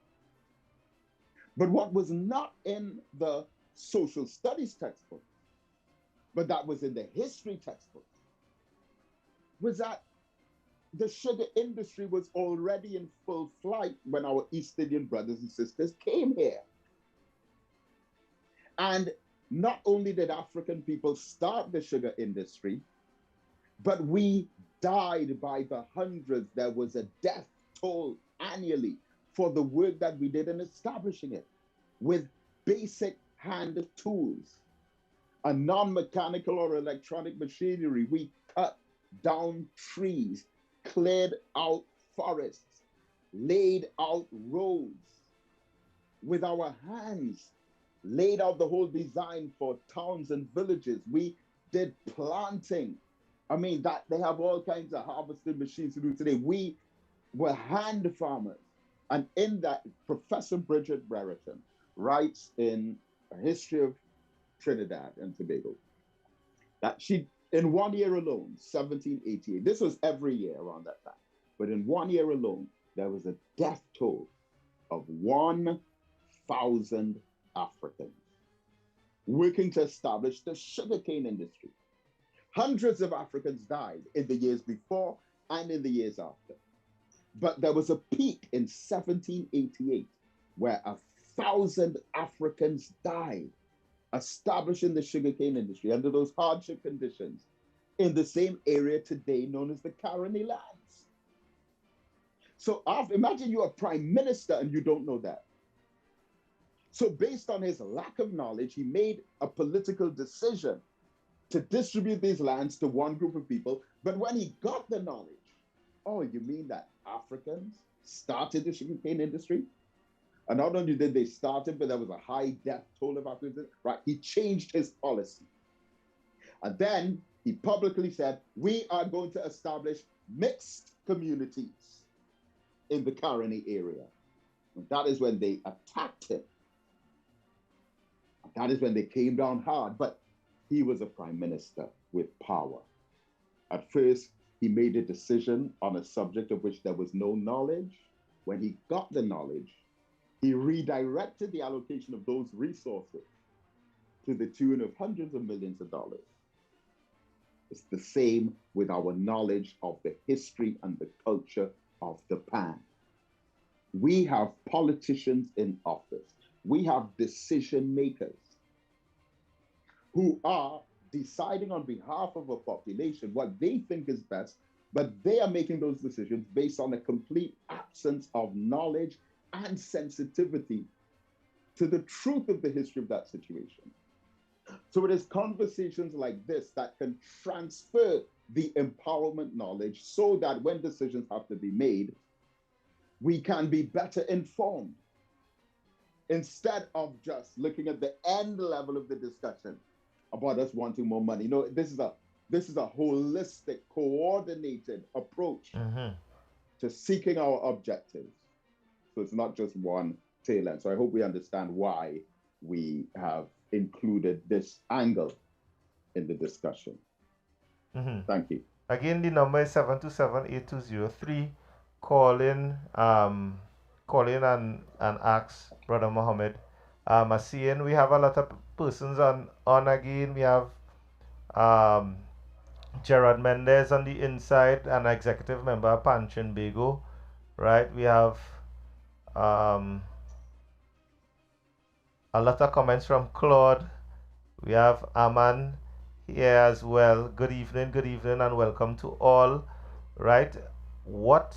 But what was not in the social studies textbook, but that was in the history textbook, was that the sugar industry was already in full flight when our East Indian brothers and sisters came here. And not only did African people start the sugar industry, but we died by the hundreds. There was a death toll annually for the work that we did in establishing it with basic hand tools, a non-mechanical or electronic machinery. We cut down trees, cleared out forests, laid out roads with our hands, laid out the whole design for towns and villages. We did planting. I mean, that they have all kinds of harvesting machines to do today. We were hand farmers. And in that, Professor Bridget Brereton writes in A History of Trinidad and Tobago that she, in 1 year alone, 1788, this was every year around that time, but in 1 year alone, there was a death toll of 1,000 Africans working to establish the sugarcane industry. Hundreds of Africans died in the years before and in the years after. But there was a peak in 1788 where 1,000 Africans died establishing the sugarcane industry under those hardship conditions in the same area today known as the Caroni lands. So imagine you're a prime minister and you don't know that. So based on his lack of knowledge, he made a political decision to distribute these lands to one group of people. But when he got the knowledge, oh, you mean that Africans started the sugarcane industry? And not only did they start it, but there was a high death toll of Africans. Right? He changed his policy. And then he publicly said, we are going to establish mixed communities in the Caroni area. And that is when they attacked him. That is when they came down hard. But he was a prime minister with power. At first, he made a decision on a subject of which there was no knowledge. When he got the knowledge, he redirected the allocation of those resources to the tune of hundreds of millions of dollars. It's the same with our knowledge of the history and the culture of the pan. We have politicians in office. We have decision makers who are deciding on behalf of a population what they think is best, but they are making those decisions based on a complete absence of knowledge and sensitivity to the truth of the history of that situation. So it is conversations like this that can transfer the empowerment knowledge so that when decisions have to be made, we can be better informed instead of just looking at the end level of the discussion about us wanting more money. This is a holistic, coordinated approach to seeking our objectives. So it's not just one tail end. So I hope we understand why we have included this angle in the discussion. Thank you. Again, the number is 727-8203. Call in and ask Brother Mohammed. I seeing we have a lot of persons on again. We have Gerard Mendez on the inside, an executive member of Panchin Bego, right? We have a lot of comments from Claude. We have Aman here as well. Good evening, and welcome to all. Right? What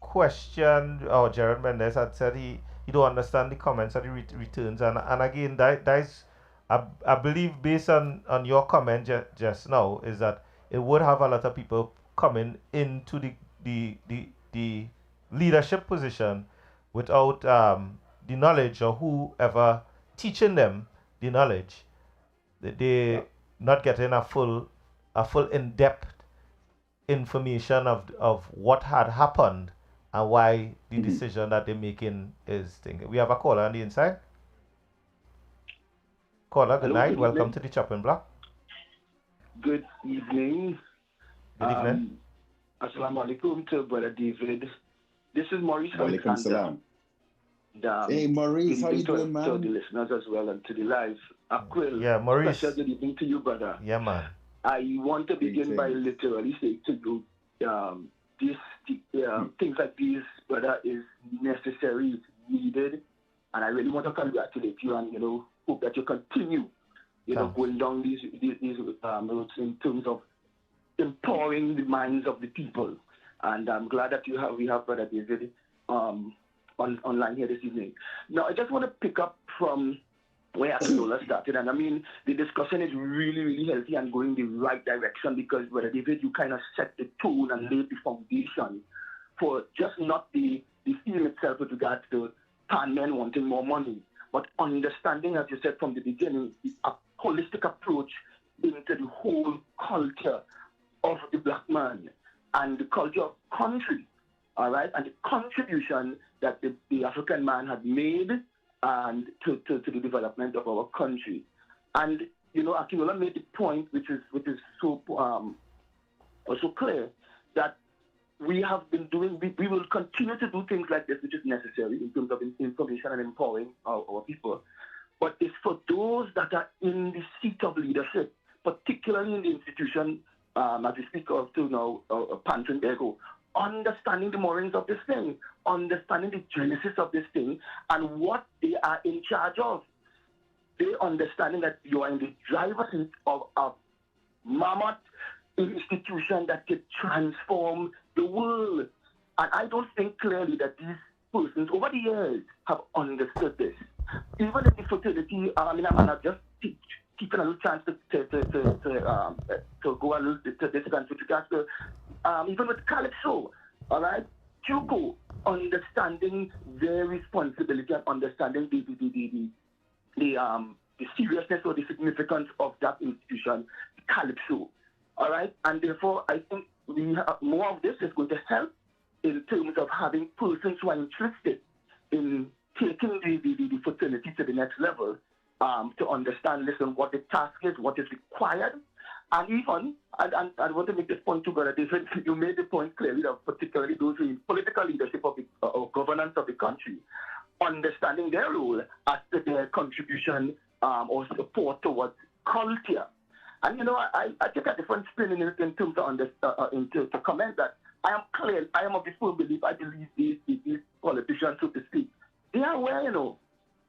question? Oh, Gerard Mendez had said he don't understand the comments that he returns, and again that is, I believe based on your comment just now, is that it would have a lot of people coming into the leadership position without the knowledge, or whoever teaching them the knowledge. They not getting a full in-depth information of what had happened and why the decision that they're making is thinking. We have a caller on the inside. Caller, good night. Welcome to the Chopping Block. Good evening. Good evening. Assalamu alaikum to Brother David. This is Maurice Alaikum salam. Hey Maurice, how you doing, man? To the listeners as well and to the live. Aquil, yeah, Maurice. Special good evening to you, brother. Yeah, man. I want to begin by literally saying to you, things like these, brother, is necessary, it's needed, and I really want to congratulate you and hope that you continue, going down these roads in terms of empowering the minds of the people. And I'm glad that we have Brother David online here this evening. Now, I just want to pick up from where Aquil started, and I mean, the discussion is really, really healthy and going the right direction because, Brother David, you kind of set the tone and laid the foundation for just not the theme itself with regards to pan men wanting more money, but understanding, as you said from the beginning, a holistic approach into the whole culture of the black man and the culture of country, all right, and the contribution that the African man had made and to the development of our country. And Akinola made the point, which is so also clear, that we have been doing, we will continue to do things like this, which is necessary in terms of information and empowering our people. But it's for those that are in the seat of leadership, particularly in the institution, as we speak of to now, Panchin Bego, understanding the moorings of this thing, understanding the genesis of this thing, and what they are in charge of. They understanding that you are in the driver's seat of a mammoth institution that can transform the world. And I don't think clearly that these persons over the years have understood this. Even in the fraternity, I'm just keeping a little chance to go a little to this country with regards to even with Calypso, all right, Chuko, understanding their responsibility and understanding the seriousness or the significance of that institution, Calypso, all right, and therefore I think more of this is going to help in terms of having persons who are interested in taking the fraternity to the next level, to understand, listen, what the task is, what is required. And even, and I want to make this point too, Brother David, you made the point clearly that particularly those in political leadership of the governance of the country, understanding their role as to their contribution or support towards culture. And I take a different spin in terms of to comment that I am of the full belief, I believe these politicians, so to speak, they are aware,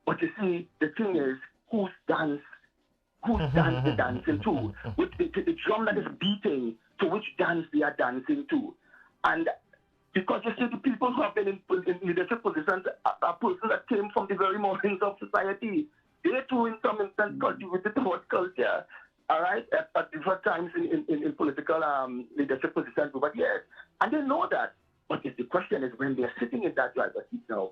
but you see, the thing is, who stands whose dance they're dancing to, with the drum that is beating, to which dance they are dancing to. And because you see, the people who have been in leadership positions are persons that came from the very moorings of society. They too, in some instance, cultivated the word culture, all right, at different times in political leadership positions over the years. And they know that. But the question is, when they're sitting in that driver's seat now,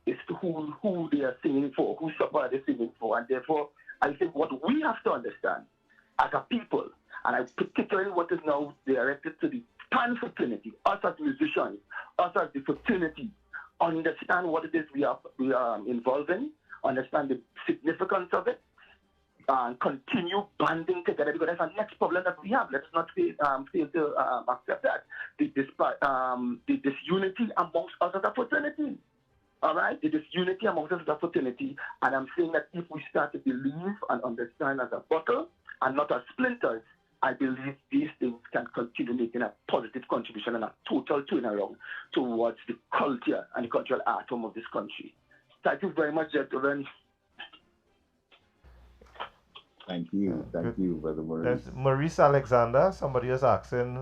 it's who they are singing for, whose supper they're singing for. And therefore, I think what we have to understand as a people, and I particularly what is now directed to the pan fraternity, us as musicians, us as the fraternity, understand what it is we are involved in, understand the significance of it, and continue banding together, because that's the next problem that we have. Let's not fail to accept that. The disunity amongst us as a fraternity. All right? The disunity amongst us as a fraternity. And I'm saying that if we start to believe and understand as a bottle and not as splinters, I believe these things can continue making a positive contribution and a total turnaround towards the culture and the cultural atom of this country. Thank you very much, gentlemen. Thank you, Brother Maurice. There's Maurice Alexander. Somebody was asking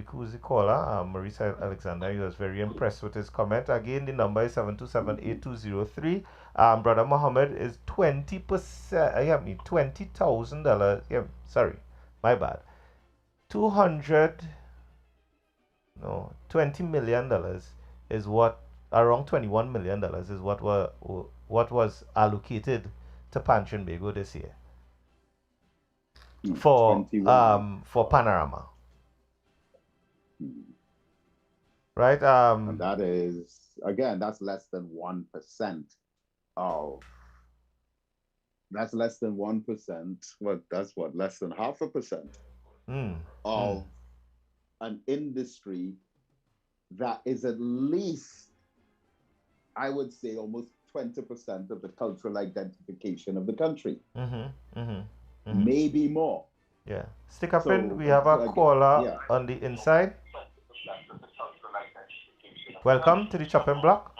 who's the caller. Maurice Alexander. He was very impressed with his comment. Again, the number is 727-8203. Brother Mohammed is 20%. Yeah, me $20,000. Yeah, sorry, my bad. $20 million is what, around $21 million is what was allocated to Panchenbago this year for Panorama. Right? And that is, again, that's less than 1% of, that's less than 1%. That's less than 0.5% of an industry that is at least, I would say, almost 20% of the cultural identification of the country. Maybe more. Yeah. Stick up in. We have a caller on the inside. Welcome to the chopping block.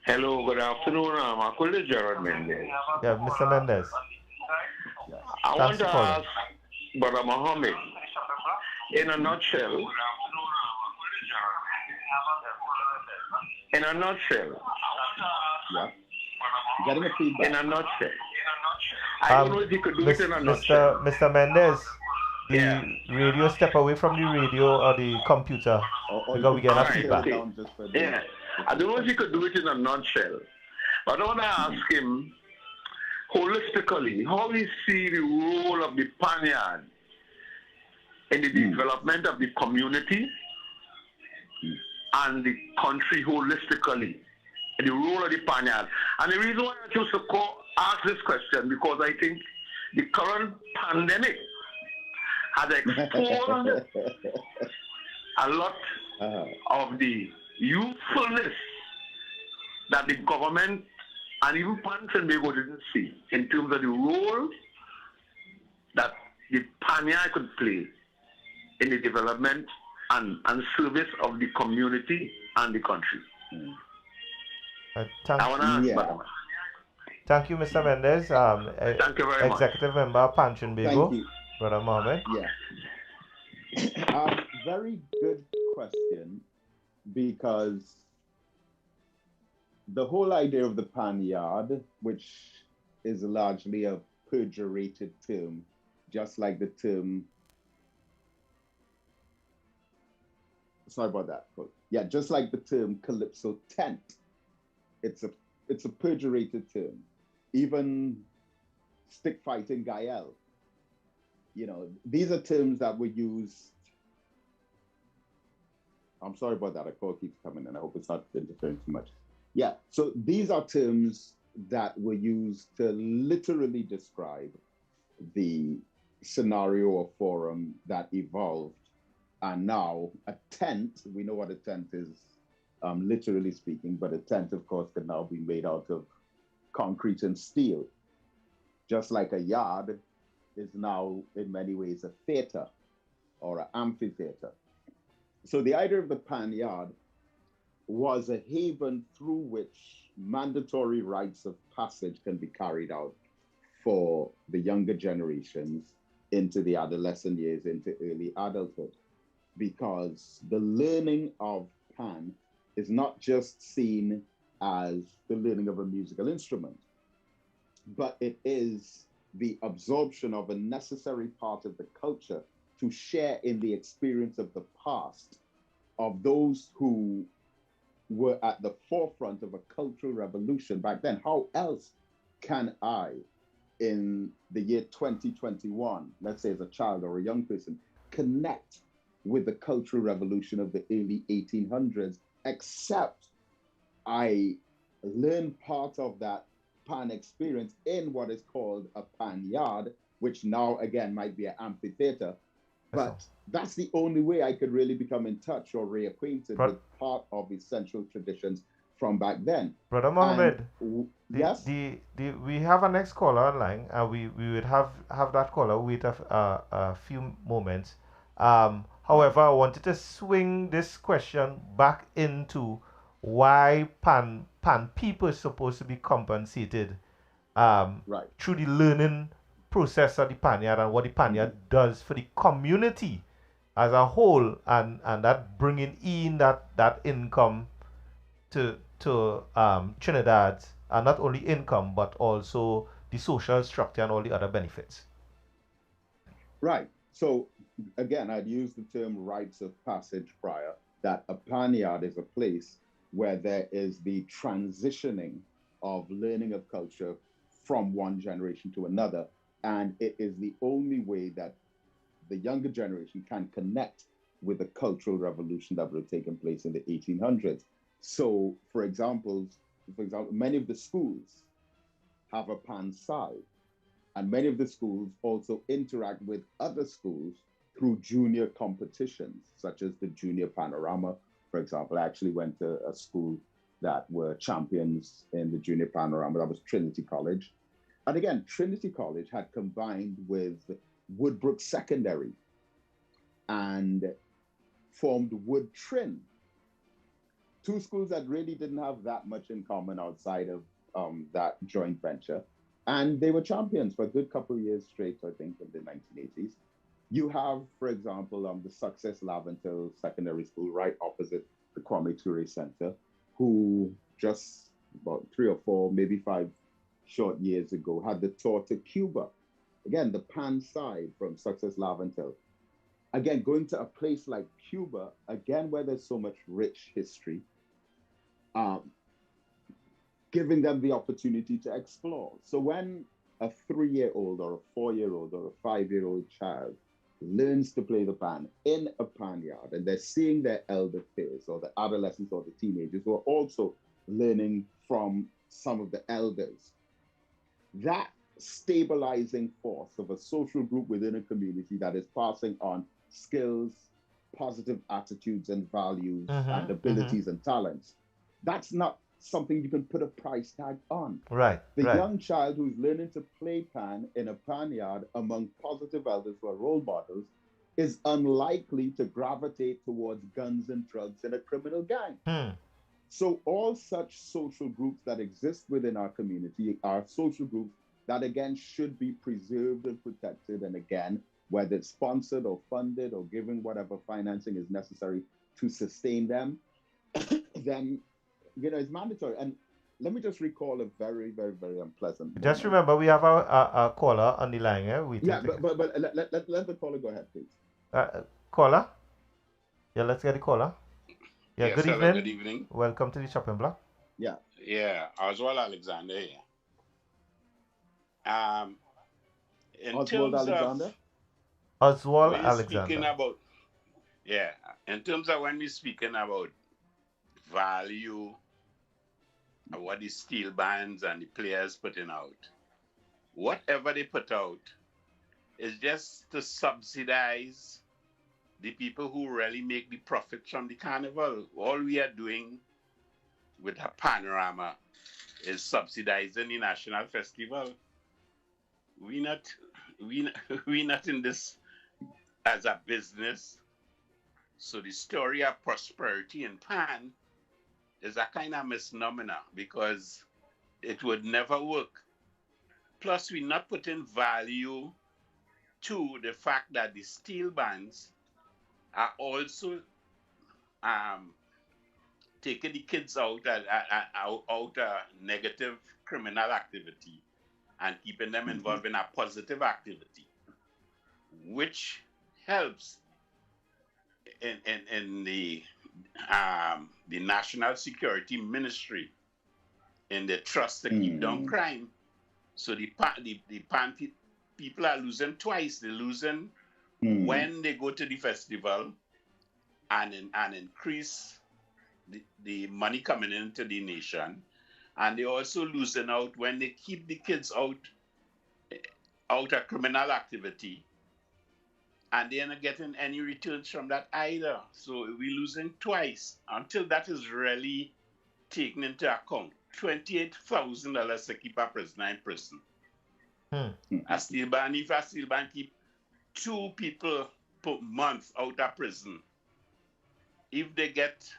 Hello, good afternoon. I'm Aquil Gerard Mendez. Yeah, Mr. Mendez. I want to ask Brother Mohammed, in a nutshell, Yeah. Getting a feedback. in a nutshell, I don't know if you could do it in a nutshell. Mr. Mendez, the radio, step away from the radio or the computer because we get a feedback. Yeah, I don't know if you could do it in a nutshell, but I want to ask him holistically how he see the role of the Panyard in the development of the community and the country holistically, and the role of the Panyard. And the reason why I chose to ask this question, because I think the current pandemic has exposed a lot of the youthfulness that the government and even Panchenbago didn't see in terms of the role that the Panyard could play in the development and service of the community and the country. I want to ask Thank you, Mr. Mendez. Thank you very much. Executive Member Panchenbago, Brother Mohammed. Yeah. Very good question, because the whole idea of the Panyard, which is largely a pejorated term, just like the term, sorry about that, folks. Yeah, just like the term Calypso tent, it's a pejorated term. Even stick fighting Gael, these are terms that were used. I'm sorry about that. A call keeps coming in. I hope it's not interfering too much. Yeah, so these are terms that were used to literally describe the scenario or forum that evolved. And now a tent, we know what a tent is, literally speaking, but a tent, of course, can now be made out of concrete and steel. Just like a yard is now, in many ways, a theater or an amphitheater. So the idea of the Panyard was a haven through which mandatory rites of passage can be carried out for the younger generations into the adolescent years, into early adulthood, because the learning of pan is not just seen as the learning of a musical instrument, but it is the absorption of a necessary part of the culture to share in the experience of the past of those who were at the forefront of a cultural revolution back then. How else can I, in the year 2021, let's say as a child or a young person, connect with the cultural revolution of the early 1800s, except I learned part of that pan experience in what is called a pan yard, which now again might be an amphitheater. But that's the only way I could really become in touch or reacquainted with part of essential traditions from back then. Brother Mohammed, yes? we have a next caller online, and we would have that caller wait a few moments. However, I wanted to swing this question back into why pan people is supposed to be compensated through the learning process of the panyard and what the panyard does for the community as a whole, and that bringing in that income to Trinidad, and not only income but also the social structure and all the other benefits. Right. So again, I'd use the term rites of passage prior, that a panyard is a place where there is the transitioning of learning of culture from one generation to another. And it is the only way that the younger generation can connect with the cultural revolution that would have taken place in the 1800s. So, for example, many of the schools have a pan side, and many of the schools also interact with other schools through junior competitions, such as the Junior Panorama. For example, I actually went to a school that were champions in the Junior Panorama. That was Trinity College. And again, Trinity College had combined with Woodbrook Secondary and formed Wood Trin. Two schools that really didn't have that much in common outside of that joint venture. And they were champions for a good couple of years straight, I think, in the 1980s. You have, for example, the Success Laventille Secondary School right opposite the Kwame Ture Center, who just about 3 or 4, maybe 5 short years ago had the tour to Cuba. Again, the pan side from Success Laventille. Again, going to a place like Cuba, again, where there's so much rich history, giving them the opportunity to explore. So when a 3-year-old or a 4-year-old or a 5-year-old child learns to play the pan in a pan yard, and they're seeing their elder peers or the adolescents or the teenagers who are also learning from some of the elders, that stabilizing force of a social group within a community that is passing on skills, positive attitudes and values and abilities and talents, that's not something you can put a price tag on. Right. The young child who's learning to play pan in a pan yard among positive elders who are role models is unlikely to gravitate towards guns and drugs in a criminal gang. So all such social groups that exist within our community are social groups that, again, should be preserved and protected. And again, whether it's sponsored or funded or given whatever financing is necessary to sustain them, then, it's mandatory. And let me just recall a very, very, very unpleasant moment. Just remember, we have a caller on the line. But let the caller go ahead, please. Caller? Yeah, let's get the caller. Yeah, yes, good hello, evening. Good evening. Welcome to the Chopping Block. Yeah. Yeah, Oswald Alexander here. Oswald Alexander? Oswald Alexander. In terms of when we're speaking about value of what the steel bands and the players putting out, whatever they put out is just to subsidize the people who really make the profits from the carnival. All we are doing with a Panorama is subsidizing the national festival. We're not in this as a business. So the story of prosperity in Pan is a kind of misnomer because it would never work. Plus, we're not putting value to the fact that the steel bands are also taking the kids out negative criminal activity and keeping them involved in a positive activity, which helps in the National Security Ministry in the trust to keep down crime. So the people are losing twice. They're losing when they go to the festival and increase the money coming into the nation, and they're also losing out when they keep the kids out of criminal activity, and they're not getting any returns from that either. So we're losing twice until that is really taken into account. $28,000 to keep a prisoner in prison. If a steel band keep 2 people per month out of prison, if they get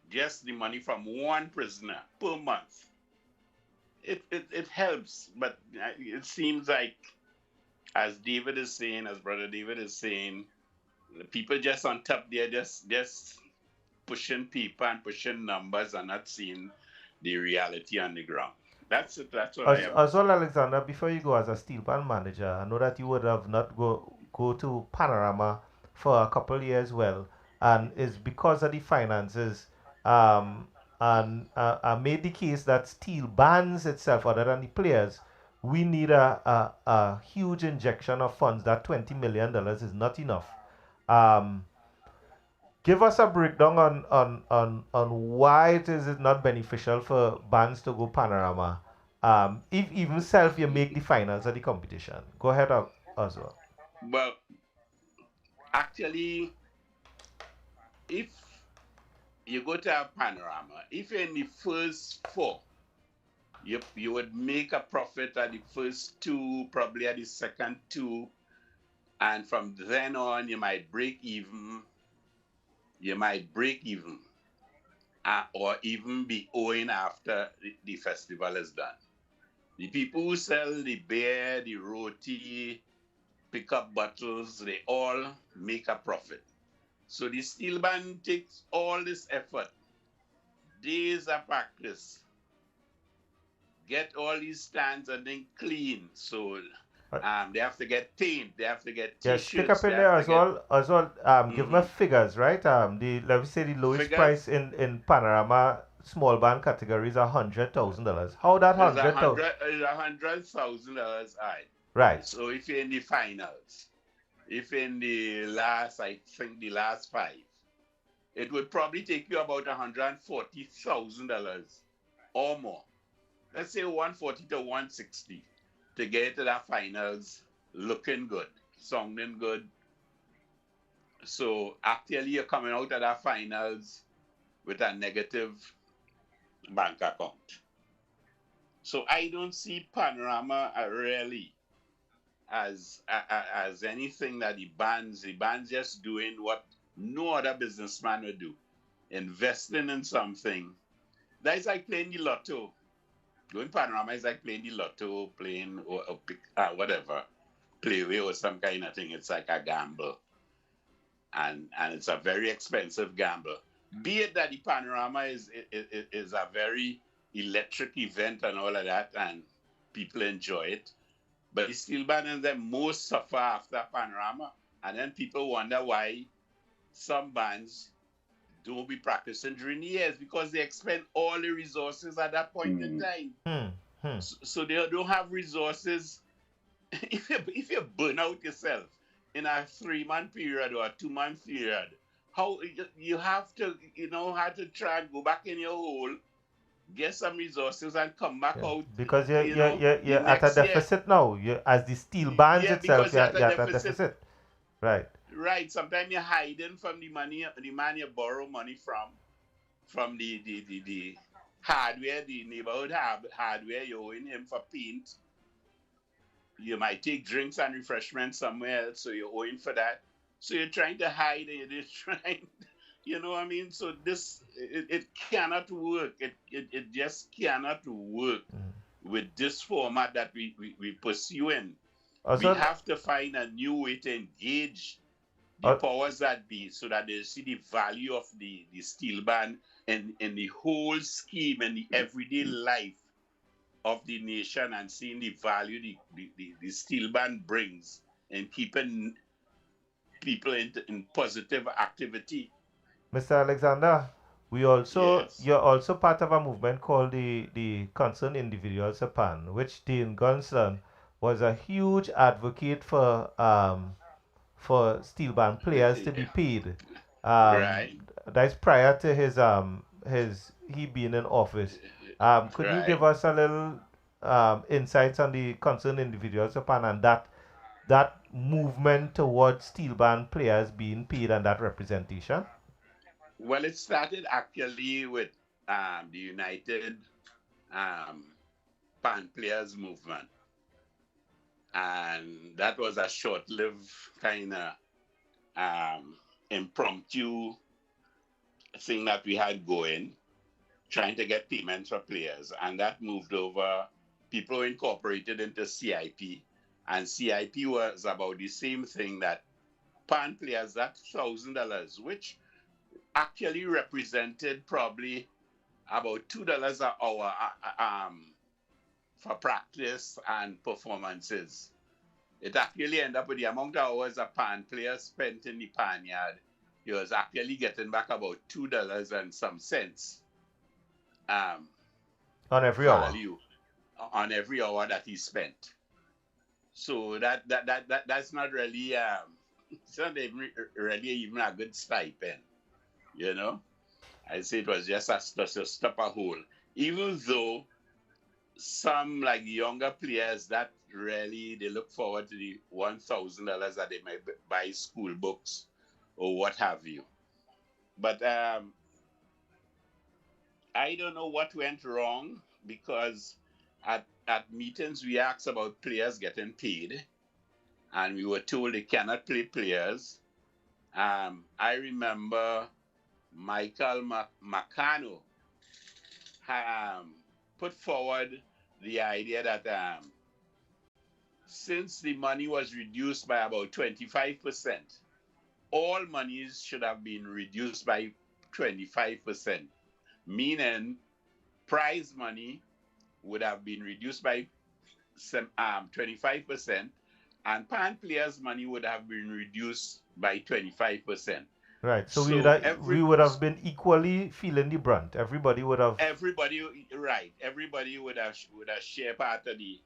just the money from 1 prisoner per month, it helps. But it seems like, as Brother David is saying, the people just on top there, just pushing paper and pushing numbers and not seeing the reality on the ground. That's it. That's what I have. As well, Alexander, before you go as a steel band manager, I know that you would have not go to Panorama for a couple of years, well, and it's because of the finances, and I made the case that steel bands itself, other than the players, we need a huge injection of funds. That $20 million is not enough. Give us a breakdown on why it is not beneficial for bands to go Panorama. If even self you make the finals of the competition. Go ahead, Oswald. Well, actually, if you go to a Panorama, if you're in the first 4, you would make a profit at the first 2, probably at the second 2, and from then on you might break even. Or even be owing after the festival is done. The people who sell the beer, the roti, pick up bottles, they all make a profit. So the steel band takes all this effort, days of practice, get all these stands and then clean. So they have to get paint, they have to get t-shirts. Yes, stick up in there as well. Give me figures, right? Let me say the lowest price in Panorama small band category is $100,000. How that $100,000? $100,000 high. Right. So if you're in the finals, if in the last 5, it would probably take you about $140,000 or more. Let's say 140 to 160 to get to that finals looking good, sounding good. So actually you're coming out of that finals with a negative bank account. So I don't see Panorama really as anything that the band's just doing what no other businessman would do. Investing in something. That's like playing the lotto. Going Panorama is like playing the lotto, playing or whatever, playway or some kind of thing. It's like a gamble. And it's a very expensive gamble. Be it that the Panorama is a very electric event and all of that, and people enjoy it. But the steel band and them most suffer after Panorama. And then people wonder why some bands don't be practicing during the years, because they expend all the resources at that point in time. So they don't have resources. If you burn out yourself in a 3-month period or a 2-month period, how you have to how to try and go back in your hole, get some resources and come back out. Because you're at a deficit now. You as the steel bands itself, you're at a deficit. Right. Right. Sometimes you're hiding from the man you borrow money from the hardware, the neighborhood hardware. You're owing him for paint. You might take drinks and refreshments somewhere else, so you're owing for that. So you're trying to hide and you're trying, you know what I mean? So it cannot work. It just cannot work with this format that we pursuing, we Also, have to find a new way to engage the uh, powers that be so that they see the value of the steel band and the whole scheme and the everyday life of the nation, and seeing the value the steel band brings in keeping people in positive activity. Mr. Alexander, Yes. you're also part of a movement called the Concerned Individuals Japan, which Dean Gunston was a huge advocate for steel band players to be paid. Right. That's prior to his he being in office. Could you give Right. us a little insights on the Concerned Individuals Japan and that movement towards steel band players being paid and that representation? Well, it started actually with the United um, Pan Players Movement, and that was a short-lived kind of um, impromptu thing that we had going, trying to get payments for players, and that moved over. People incorporated into CIP, and CIP was about the same thing that Pan Players, that $1,000, which actually represented probably about $2 an hour for practice and performances. It actually ended up with the amount of hours a pan player spent in the pan yard. He was actually getting back about $2 and some cents um, On every hour. value on every hour that he spent. So that's not really it's not even, really even a good stipend, you know. I say it was just a stop a hole. Even though some like younger players that really they look forward to the $1,000 that they might buy school books or what have you. But I don't know what went wrong, because at meetings we asked about players getting paid, and we were told they cannot play players. I remember Michael Macano put forward the idea that since the money was reduced by about 25%, all monies should have been reduced by 25%, meaning prize money would have been reduced by 25%, and pan players' money would have been reduced by 25%. Right. So So we would have been equally feeling the brunt. Everybody would have. everybody would have shared part of the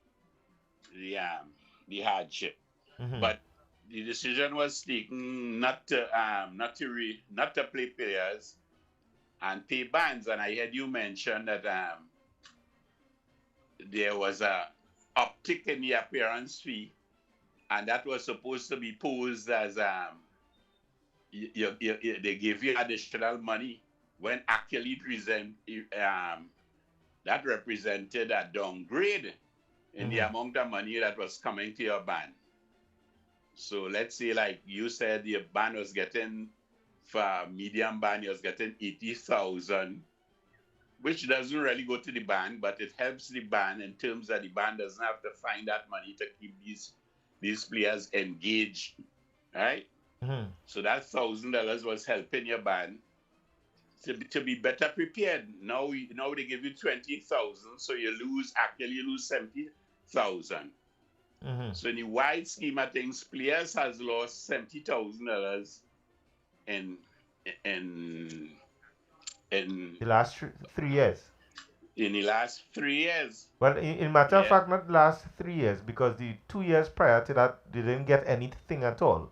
the hardship. Mhm. But the decision was taken not to play players and pay bands. And I heard you mention that there was a uptick in the appearance fee, and that was supposed to be posed as they give you additional money, when actually that represented a downgrade in the amount of money that was coming to your band. So let's say, like you said, your band was getting, for medium band, you was getting 80,000, which doesn't really go to the band, but it helps the band in terms that the band doesn't have to find that money to keep these players engaged, right? Mhm. So that $1,000 was helping your band to be better prepared. Now they give you 20,000, so you lose 70,000. Mhm. So in the wide scheme of things, players has lost $70,000 in in in The last 3 years. in the last 3 years. Well, in matter of Yeah. fact, not the last 3 years, because the 2 years prior to that, they didn't get anything at all.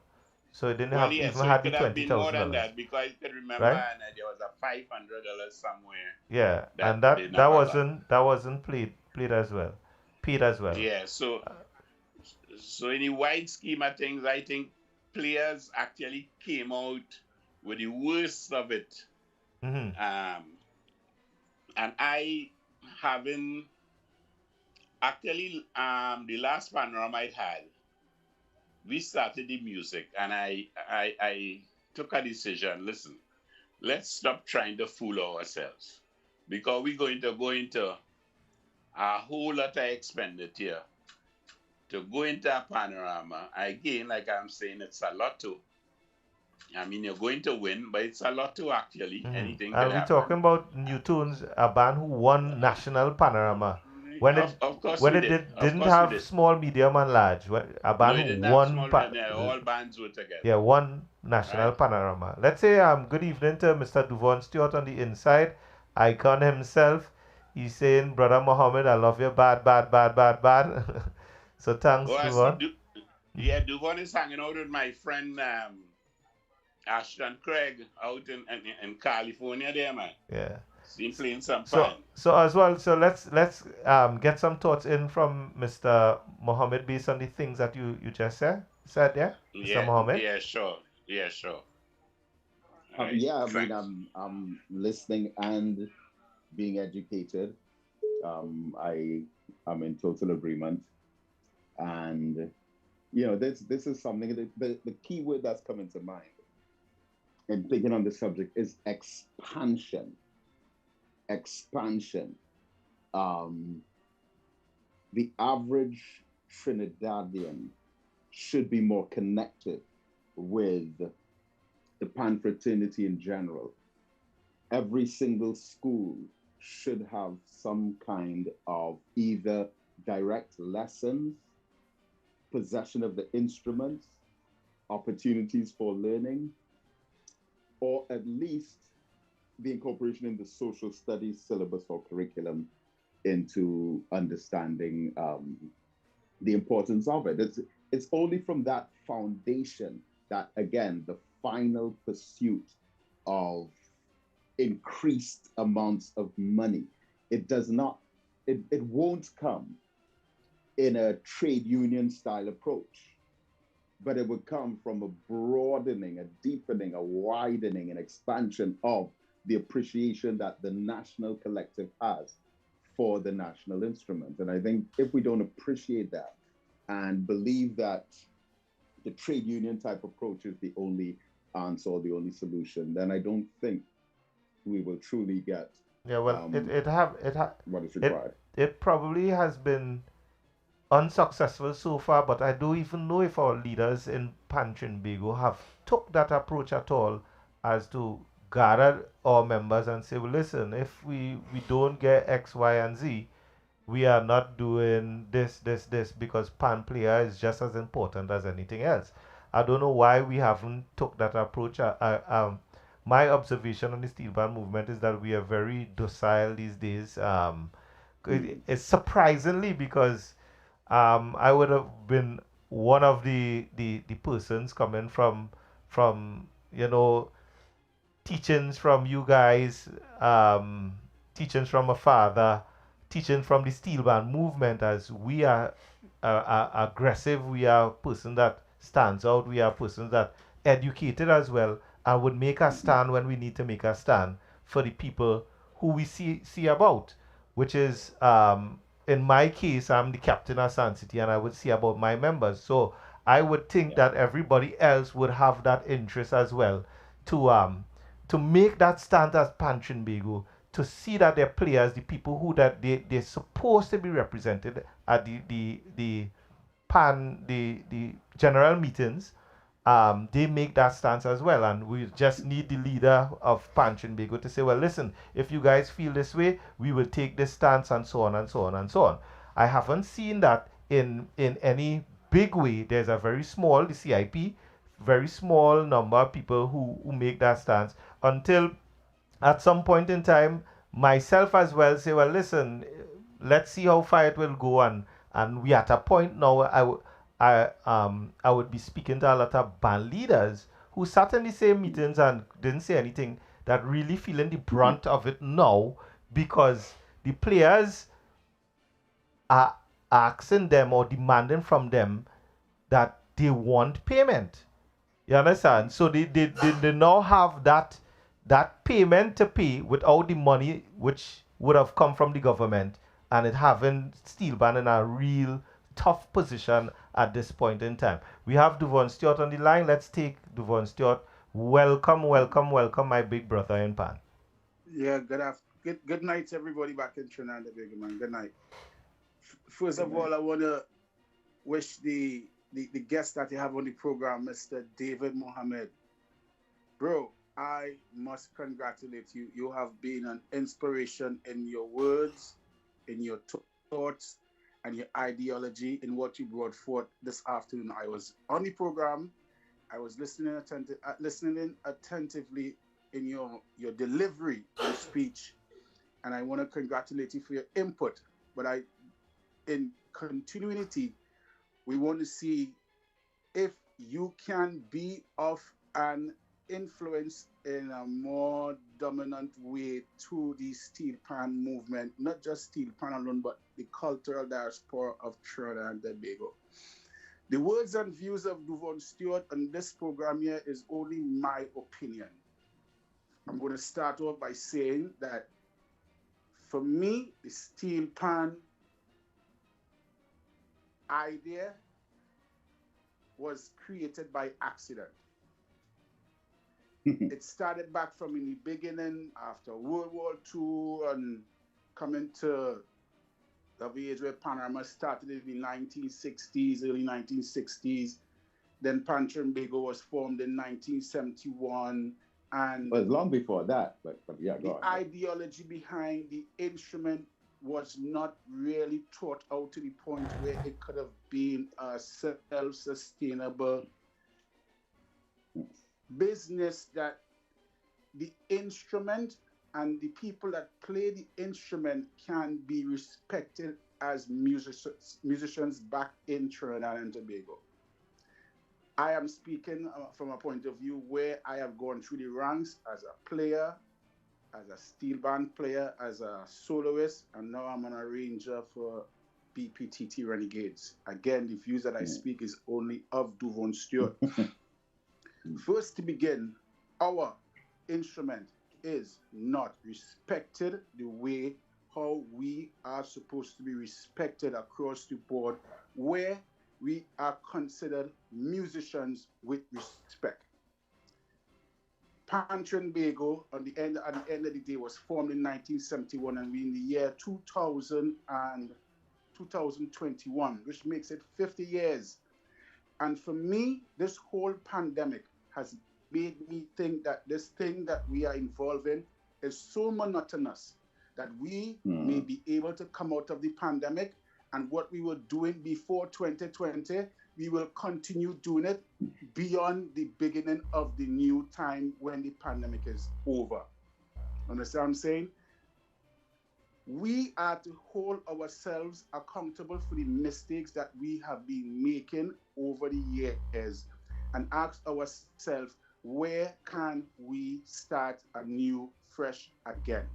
So it didn't Well, have yeah. even So it had the could have twenty been more thousand than dollars, that, because you could remember, right? and there was a $500 somewhere Yeah, that and they that never got. wasn't played as well, paid as well. Yeah. So in the wide scheme of things, I think players actually came out with the worst of it. Mhm. And I having actually the last Panorama I had, we started the music, and I took a decision. Listen, let's stop trying to fool ourselves, because we're going to go into a whole lot of expenditure to go into a panorama. Again, like I'm saying, it's a lot too. I mean, you're going to win, but it's a lot too actually. Anything could And we're happen. talking about New Tunes, a band who won national panorama when it Of course we did. Of didn't course we have did. small, medium, and large. A No, band it who didn't have won, small. All bands were together, yeah, one national right? panorama. Let's say good evening to Mr. Duvon Stewart on the inside, icon himself. He's saying, Brother Mohammed, I love you, bad, bad, bad, bad, bad. So thanks, Oh, I see. Duvon. Yeah, Duvon is hanging out with my friend Ashton Craig out in California there, man. Yeah. Seen playing some So, pan. so as well, so let's get some thoughts in from Mr. Mohammed based on the things that you just said, yeah, Mr. Yeah, Mohammed. yeah, sure. Yeah, sure. All right. Yeah, I mean, Thanks. I'm listening and being educated. I am in total agreement, and this is something that the key word that's coming to mind and thinking on the subject is expansion. Expansion. Um, the average Trinidadian should be more connected with the pan fraternity in general. Every single school should have some kind of either direct lessons, possession of the instruments, opportunities for learning, or at least the incorporation in the social studies syllabus or curriculum into understanding the importance of it. It's only from that foundation that, again, the final pursuit of increased amounts of money, it won't come in a trade union style approach, but it would come from a broadening, a deepening, a widening, an expansion of the appreciation that the national collective has for the national instrument. And I think if we don't appreciate that and believe that the trade union type approach is the only answer or the only solution, then I don't think we will truly get Yeah, well, what is it required. it probably has been unsuccessful so far, but I don't even know if our leaders in Pan Trinbago have took that approach at all as to gather our members and say, well, listen, if we don't get X, Y, and Z, we are not doing this because pan player is just as important as anything else. I don't know why we haven't took that approach. My observation on the steel band movement is that we are very docile these days. It's surprisingly because I would have been one of the persons coming from teachings from you guys, teachings from a father, teaching from the steel band movement. As we are aggressive, we are a person that stands out, we are persons that educated as well and would make a stand when we need to make a stand for the people who we see about, which is in my case, I'm the captain of Sun City and I would see about my members. So I would think that everybody else would have that interest as well to make that stand as Pan Trinbago, to see that their players, the people who that they're supposed to be represented at the pan the general meetings, they make that stance as well. And we just need the leader of Pan Trinbago to say, well, listen, if you guys feel this way, we will take this stance and so on and so on and so on. I haven't seen that in any big way. There's a very small, the CIP, very small number of people who make that stance until at some point in time, myself as well say, well, listen, let's see how far it will go, and we at a point now. I would be speaking to a lot of band leaders who sat in the same meetings and didn't say anything, that really feeling the brunt of it now because the players are asking them or demanding from them that they want payment. You understand? So they now have that payment to pay without the money which would have come from the government, and it having steel band in a real tough position at this point in time. We have Duvon Stewart on the line. Let's take Duvon Stewart. Welcome, welcome, welcome, my big brother in pan. Yeah, Good night to everybody back in Trinidad and Tobago, man. Good night. First of all, I want to wish the guest that you have on the program, Mr. David Mohammed. Bro, I must congratulate you. You have been an inspiration in your words, in your thoughts, and your ideology in what you brought forth this afternoon. I was on the program. I was listening attentively in your delivery of speech, and I want to congratulate you for your input. But in continuity, we want to see if you can be of an influence in a more dominant way to the steel pan movement, not just steel pan alone, but the cultural diaspora of Trinidad and Tobago. The words and views of Duvon Stewart on this program here is only my opinion. I'm going to start off by saying that for me, the steel pan idea was created by accident. It started back from in the beginning after World War II and coming to the age where Panorama started in the 1960s, early 1960s. Then Trinbago was formed in 1971. And well, long before that, but yeah, the ideology behind the instrument was not really thought out to the point where it could have been a self-sustainable business, that the instrument and the people that play the instrument can be respected as musicians back in Trinidad and Tobago. I am speaking from a point of view where I have gone through the ranks as a player, as a steel band player, as a soloist, and now I'm an arranger for BPTT Renegades. Again, the views that I speak is only of Duvon Stewart. First to begin, our instrument is not respected the way how we are supposed to be respected across the board, where we are considered musicians with respect. Trinbago at the end of the day was formed in 1971, and we're in the year 2021, which makes it 50 years. And for me, this whole pandemic has made me think that this thing that we are involved in is so monotonous that we may be able to come out of the pandemic, and what we were doing before 2020, we will continue doing it beyond the beginning of the new time when the pandemic is over. Understand what I'm saying? We are to hold ourselves accountable for the mistakes that we have been making over the years and ask ourselves, where can we start anew, fresh again?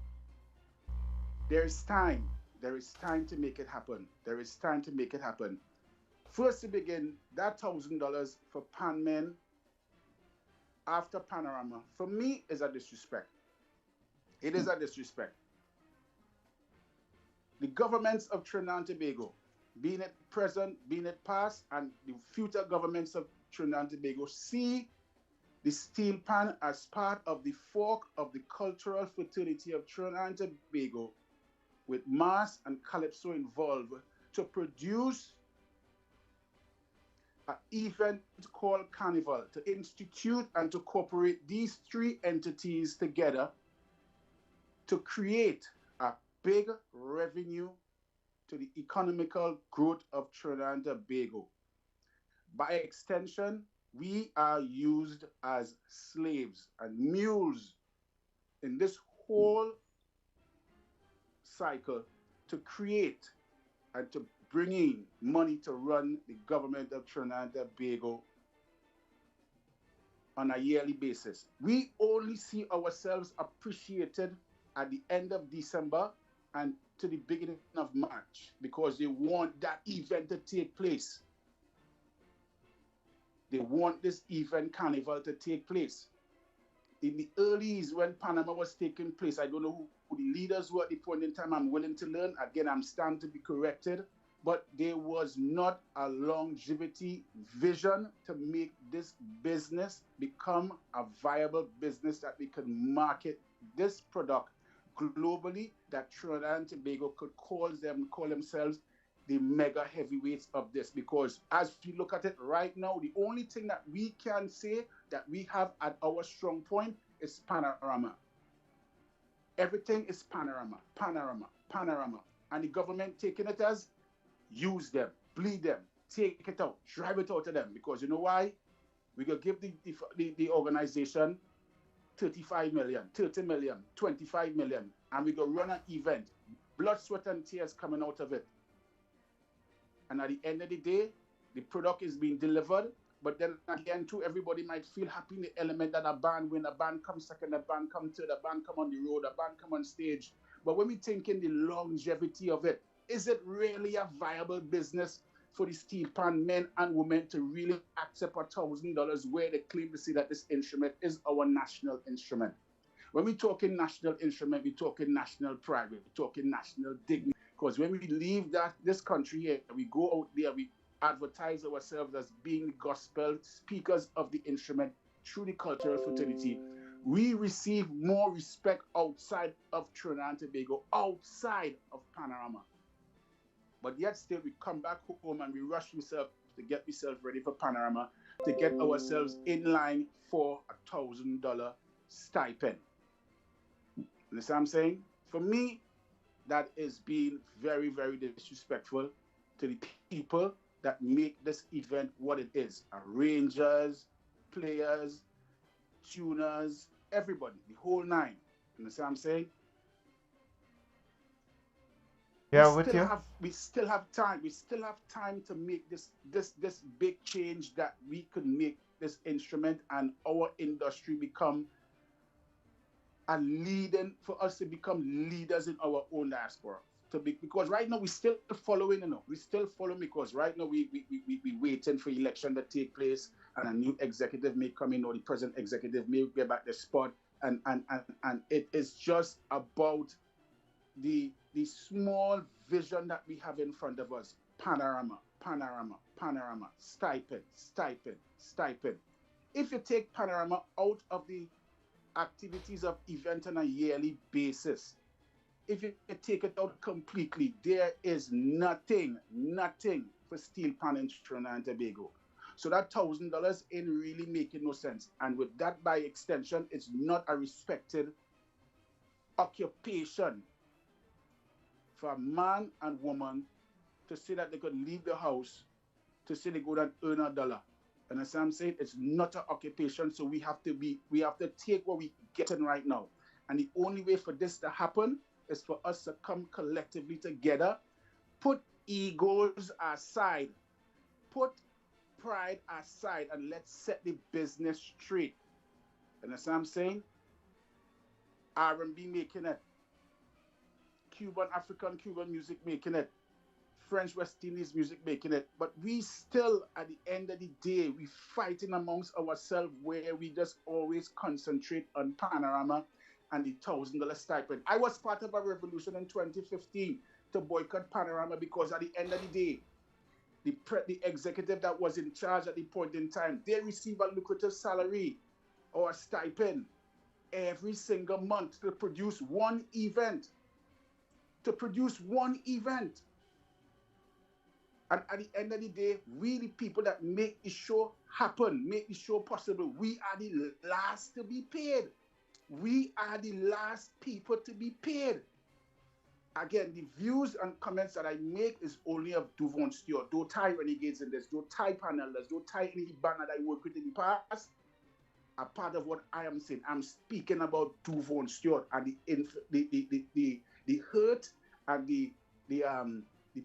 There is time. There is time to make it happen. There is time to make it happen. First to begin, that $1,000 for Panmen after Panorama, for me, is a disrespect. It is a disrespect. The governments of Trinidad and Tobago, being it present, being it past, and the future governments of Trinidad and Tobago, see the steel pan as part of the fork of the cultural fraternity of Trinidad and Tobago, with Mass and Calypso involved, to produce an event called Carnival, to institute and to cooperate these three entities together to create a big revenue to the economical growth of Trinidad and Tobago. By extension, we are used as slaves and mules in this whole cycle to create and to bring in money to run the government of Trinidad and Tobago on a yearly basis. We only see ourselves appreciated at the end of December and to the beginning of March because they want that event to take place. They want this event Carnival to take place. In the earlys when Panama was taking place, I don't know who the leaders were at the point in time. I'm willing to learn. Again, I'm standing to be corrected. But there was not a longevity vision to make this business become a viable business that we can market this product globally that Trinidad and Tobago could call themselves the mega heavyweights of this. Because as you look at it right now, the only thing that we can say that we have at our strong point is Panorama. Everything is Panorama, Panorama, Panorama. And the government taking it as use them, bleed them, take it out, drive it out of them. Because you know why? We could give the organization 35 million, 30 million, 25 million, and we go run an event. Blood, sweat, and tears coming out of it. And at the end of the day, the product is being delivered. But then again, too, everybody might feel happy in the element that a band win, a band come second, a band come third, a band come on the road, a band come on stage. But when we think in the longevity of it, is it really a viable business for the steel pan men and women to really accept $1,000 where they claim to say that this instrument is our national instrument? When we talking national instrument, we talking national pride, we talking national dignity. Because when we leave this country here, we go out there, we advertise ourselves as being gospel speakers of the instrument through the cultural fraternity. We receive more respect outside of Trinidad and Tobago, outside of Panorama. But yet still we come back home and we rush ourselves to get ourselves ready for Panorama, to get ourselves in line for $1,000 stipend. You understand what I'm saying? For me, that is being very, very disrespectful to the people that make this event what it is. Arrangers, players, tuners, everybody, the whole nine. You understand what I'm saying? Yeah, with you. We still have time. We still have time to make this big change that we could make this instrument and our industry become for us to become leaders in our own diaspora. Because right now we still following, we still following because right now we waiting for election to take place and a new executive may come in or the present executive may get back the spot and it is just about the small vision that we have in front of us. Panorama, Panorama, Panorama, stipend, stipend, stipend. If you take Panorama out of the activities of event on a yearly basis, if you take it out completely, there is nothing for steel pan in Trinidad and Tobago. So that $1,000 ain't really making no sense. And with that, by extension, it's not a respected occupation for a man and woman to say that they could leave the house to say they go and earn $1. And as I'm saying, it's not an occupation, so we have to take what we getting right now. And the only way for this to happen is for us to come collectively together, put egos aside, put pride aside, and let's set the business straight. And as I'm saying, R&B making it, African Cuban music making it, French West Indies music making it, but we still, at the end of the day, we fighting amongst ourselves where we just always concentrate on Panorama and the $1,000 stipend. I was part of a revolution in 2015 to boycott Panorama because at the end of the day, the executive that was in charge at the point in time, they receive a lucrative salary or a stipend every single month to produce one event. And at the end of the day, we the people that make the show happen, make the show possible, we are the last to be paid. We are the last people to be paid. Again, the views and comments that I make is only of Duvon Stewart. Don't tie renegades in this. Don't tie panelists. Don't tie any band that I worked with in the past. A part of what I am saying, I'm speaking about Duvon Stewart and the hurt and the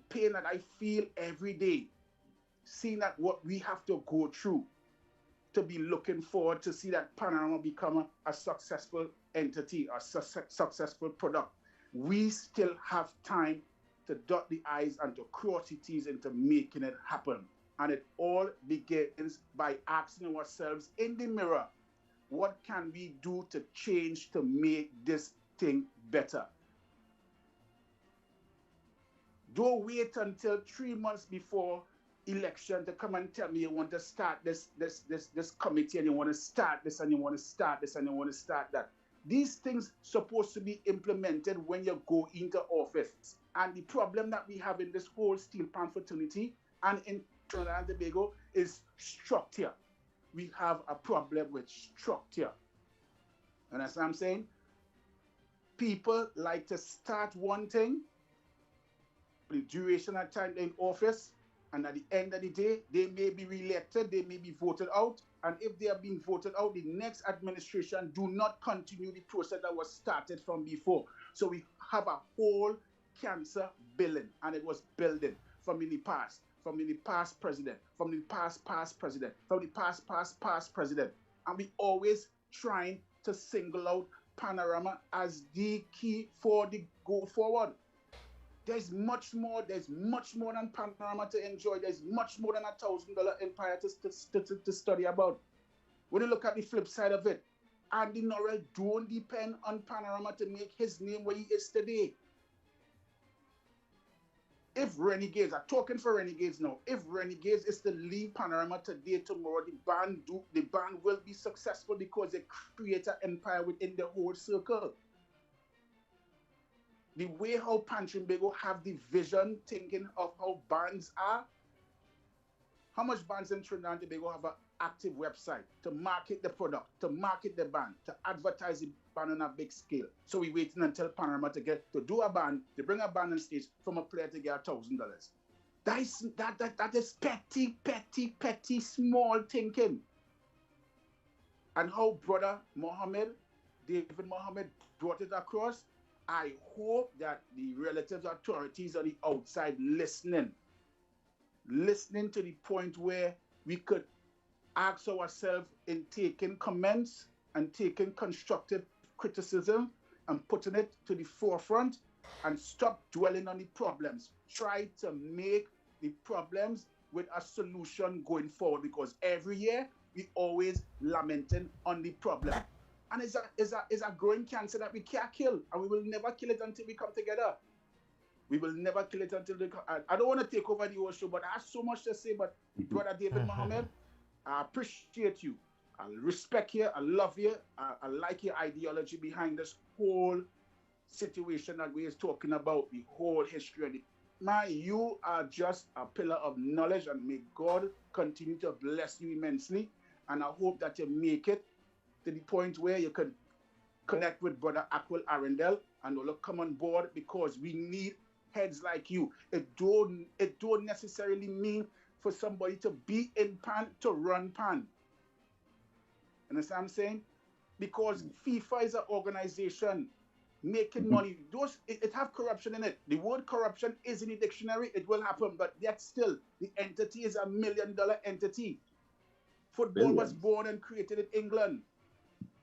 pain that I feel every day, seeing that what we have to go through to be looking forward to see that Panorama become a successful entity, a successful product. We still have time to dot the I's and to cross the T's into making it happen. And it all begins by asking ourselves in the mirror, what can we do to change to make this thing better? Don't wait until 3 months before election to come and tell me you want to start this committee and you want to start this and you want to start this and you want to start that. These things supposed to be implemented when you go into office. And the problem that we have in this whole steel pan fraternity and in Trinidad and Tobago is structure. We have a problem with structure. And as I'm saying, people like to start one thing, the duration of time in office, and at the end of the day, they may be re-elected, they may be voted out, and if they are being voted out, the next administration do not continue the process that was started from before. So we have a whole cancer building, and it was building from in the past president, from the past president, from the past president. And we always trying to single out Panorama as the key for the go forward. There's much more than Panorama to enjoy. There's much more than $1,000 empire to study about. When you look at the flip side of it, Andy Norrell don't depend on Panorama to make his name where he is today. If Renegades are talking for Renegades now, if Renegades is to leave Panorama today, tomorrow, the band will be successful because they create an empire within the whole circle. The way how Trinbago have the vision, thinking of how bands are. How much bands in Trinidad and Tobago have an active website to market the product, to market the band, to advertise the band on a big scale? So we're waiting until Panorama to do a band, to bring a band on stage from a player to get $1,000. That is petty, small thinking. And how brother David Mohammed brought it across, I hope that the relative authorities on the outside listening to the point where we could ask ourselves in taking comments and taking constructive criticism and putting it to the forefront and stop dwelling on the problems. Try to make the problems with a solution going forward, because every year we always lamenting on the problem. And it's a growing cancer that we can't kill, and we will never kill it until we come together. We will never kill it until I don't want to take over the whole show, but I have so much to say. But brother David Mohammed, I appreciate you. I respect you. I love you. I like your ideology behind this whole situation that we is talking about, the whole history of it. Man, you are just a pillar of knowledge, and may God continue to bless you immensely. And I hope that you make it to the point where you can connect with brother Aquil Arrindell and will come on board, because we need heads like you. It don't necessarily mean for somebody to be in pan to run pan. Understand what I'm saying? Because FIFA is an organization making money. It have corruption in it. The word corruption is in the dictionary. It will happen, but yet still, the entity is $1 million entity. Football was born and created in England,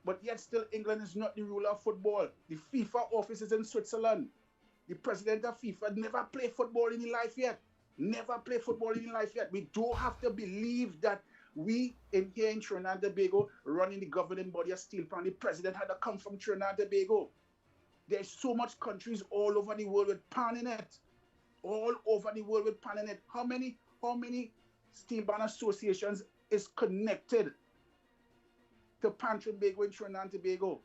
but yet still England is not the ruler of football. The FIFA office is in Switzerland. The president of FIFA never played football in his life yet. Never played football in his life yet. We don't have to believe that we here in Trinidad and Tobago running the governing body of Steel Pan, the president had to come from Trinidad and Tobago. There's so much countries all over the world with pan in it. All over the world with pan in it. How many steel band associations is connected to Trinbago in Trinidad and Tobago?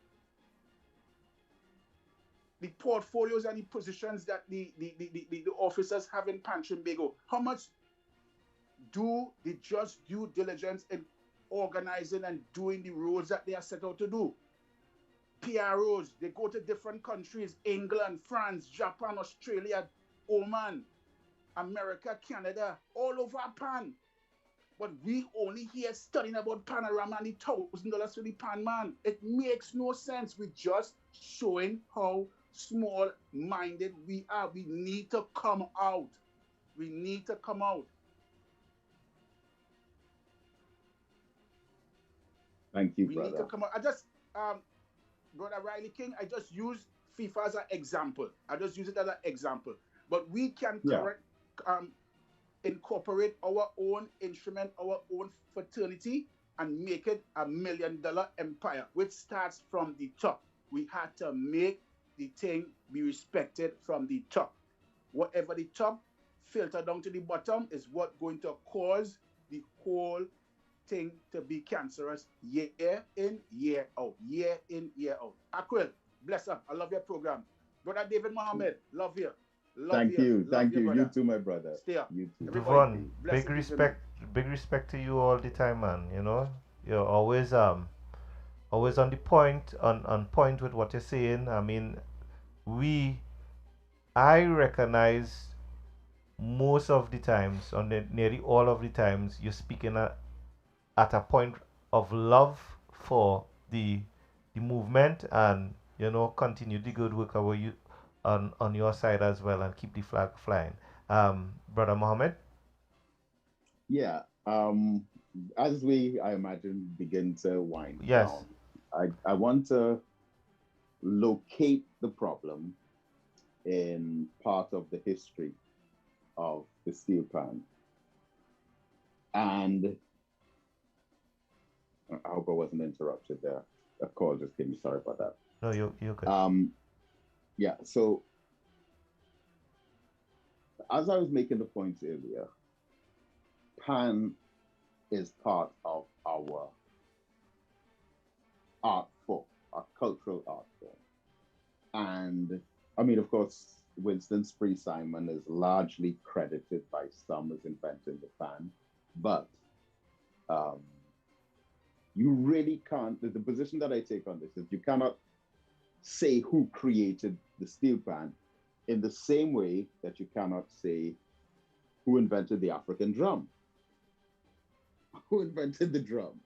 The portfolios and the positions that the officers have in Trinbago, how much do they just due diligence in organizing and doing the roles that they are set out to do? PROs, they go to different countries, England, France, Japan, Australia, Oman, America, Canada, all over pan. But we only here studying about Panorama and the $1,000 for the pan, man. It makes no sense. We're just showing how small-minded we are. We need to come out. We need to come out. Thank you, brother. We need to come out. I just, Brother Riley King, I just use FIFA as an example. I just use it as an example. But we can incorporate our own instrument, our own fraternity, and make it $1 million empire, which starts from the top. We had to make the thing be respected from the top. Whatever the top filter down to the bottom is what going to cause the whole thing to be cancerous year in, year out. Year in, year out. Aquil, bless up. I love your program. Brother David Mohammed, love you. Love Thank you. you. Love Thank you, you. You brother. too, my brother. Stay up. You too. Everybody, Devon, blessed big respect to you all the time, man. You know, you're always on the point, on point with what you're saying. I mean, we, I recognize most of the times, nearly all of the times, you're speaking at a point of love for the movement, and you know, continue the good work over you on your side as well, and keep the flag flying. Brother Mohammed. Yeah. As we, I imagine, begin to wind Yes. down, I want to locate the problem in part of the history of the steel pan. And I hope I wasn't interrupted there. A call just came. Sorry about that. No, you're good. Yeah. So as I was making the point earlier, pan is part of our art form, our cultural art form. And I mean, of course, Winston Spree Simon is largely credited by some as inventing the pan, but you really can't, the position that I take on this is you cannot say who created the steel pan in the same way that you cannot say who invented the African drum. Who invented the drum?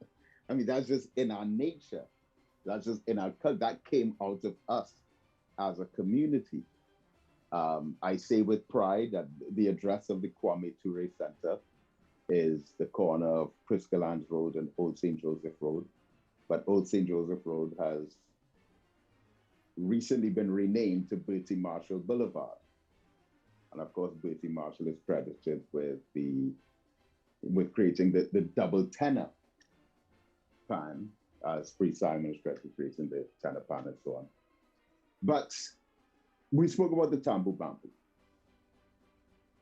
I mean, that's just in our nature. That's just in our culture. That came out of us as a community. I say with pride that the address of the Kwame Ture Center is the corner of Priscalands Road and Old St. Joseph Road. But Old St. Joseph Road has recently been renamed to Bertie Marshall Boulevard. And of course, Bertie Marshall is credited with creating the double tenor pan, as Spree Simon is credited creating the tenor pan and so on. But we spoke about the tambu bamboo.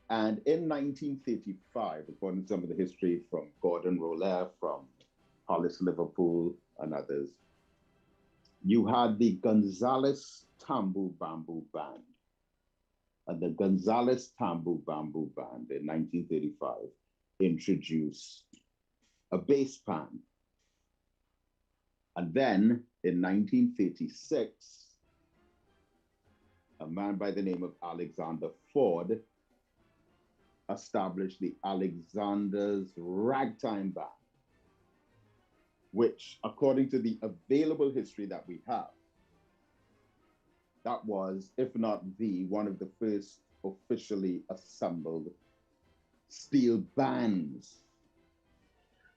And in 1935, according to some of the history from Gordon Roller, from Hollis Liverpool, and others, you had the Gonzales Tambu Bamboo Band. And the Gonzales Tambu Bamboo Band in 1935 introduced a bass pan. And then in 1936, a man by the name of Alexander Ford established the Alexander's Ragtime Band, which, according to the available history that we have, that was, if not one of the first officially assembled steel bands.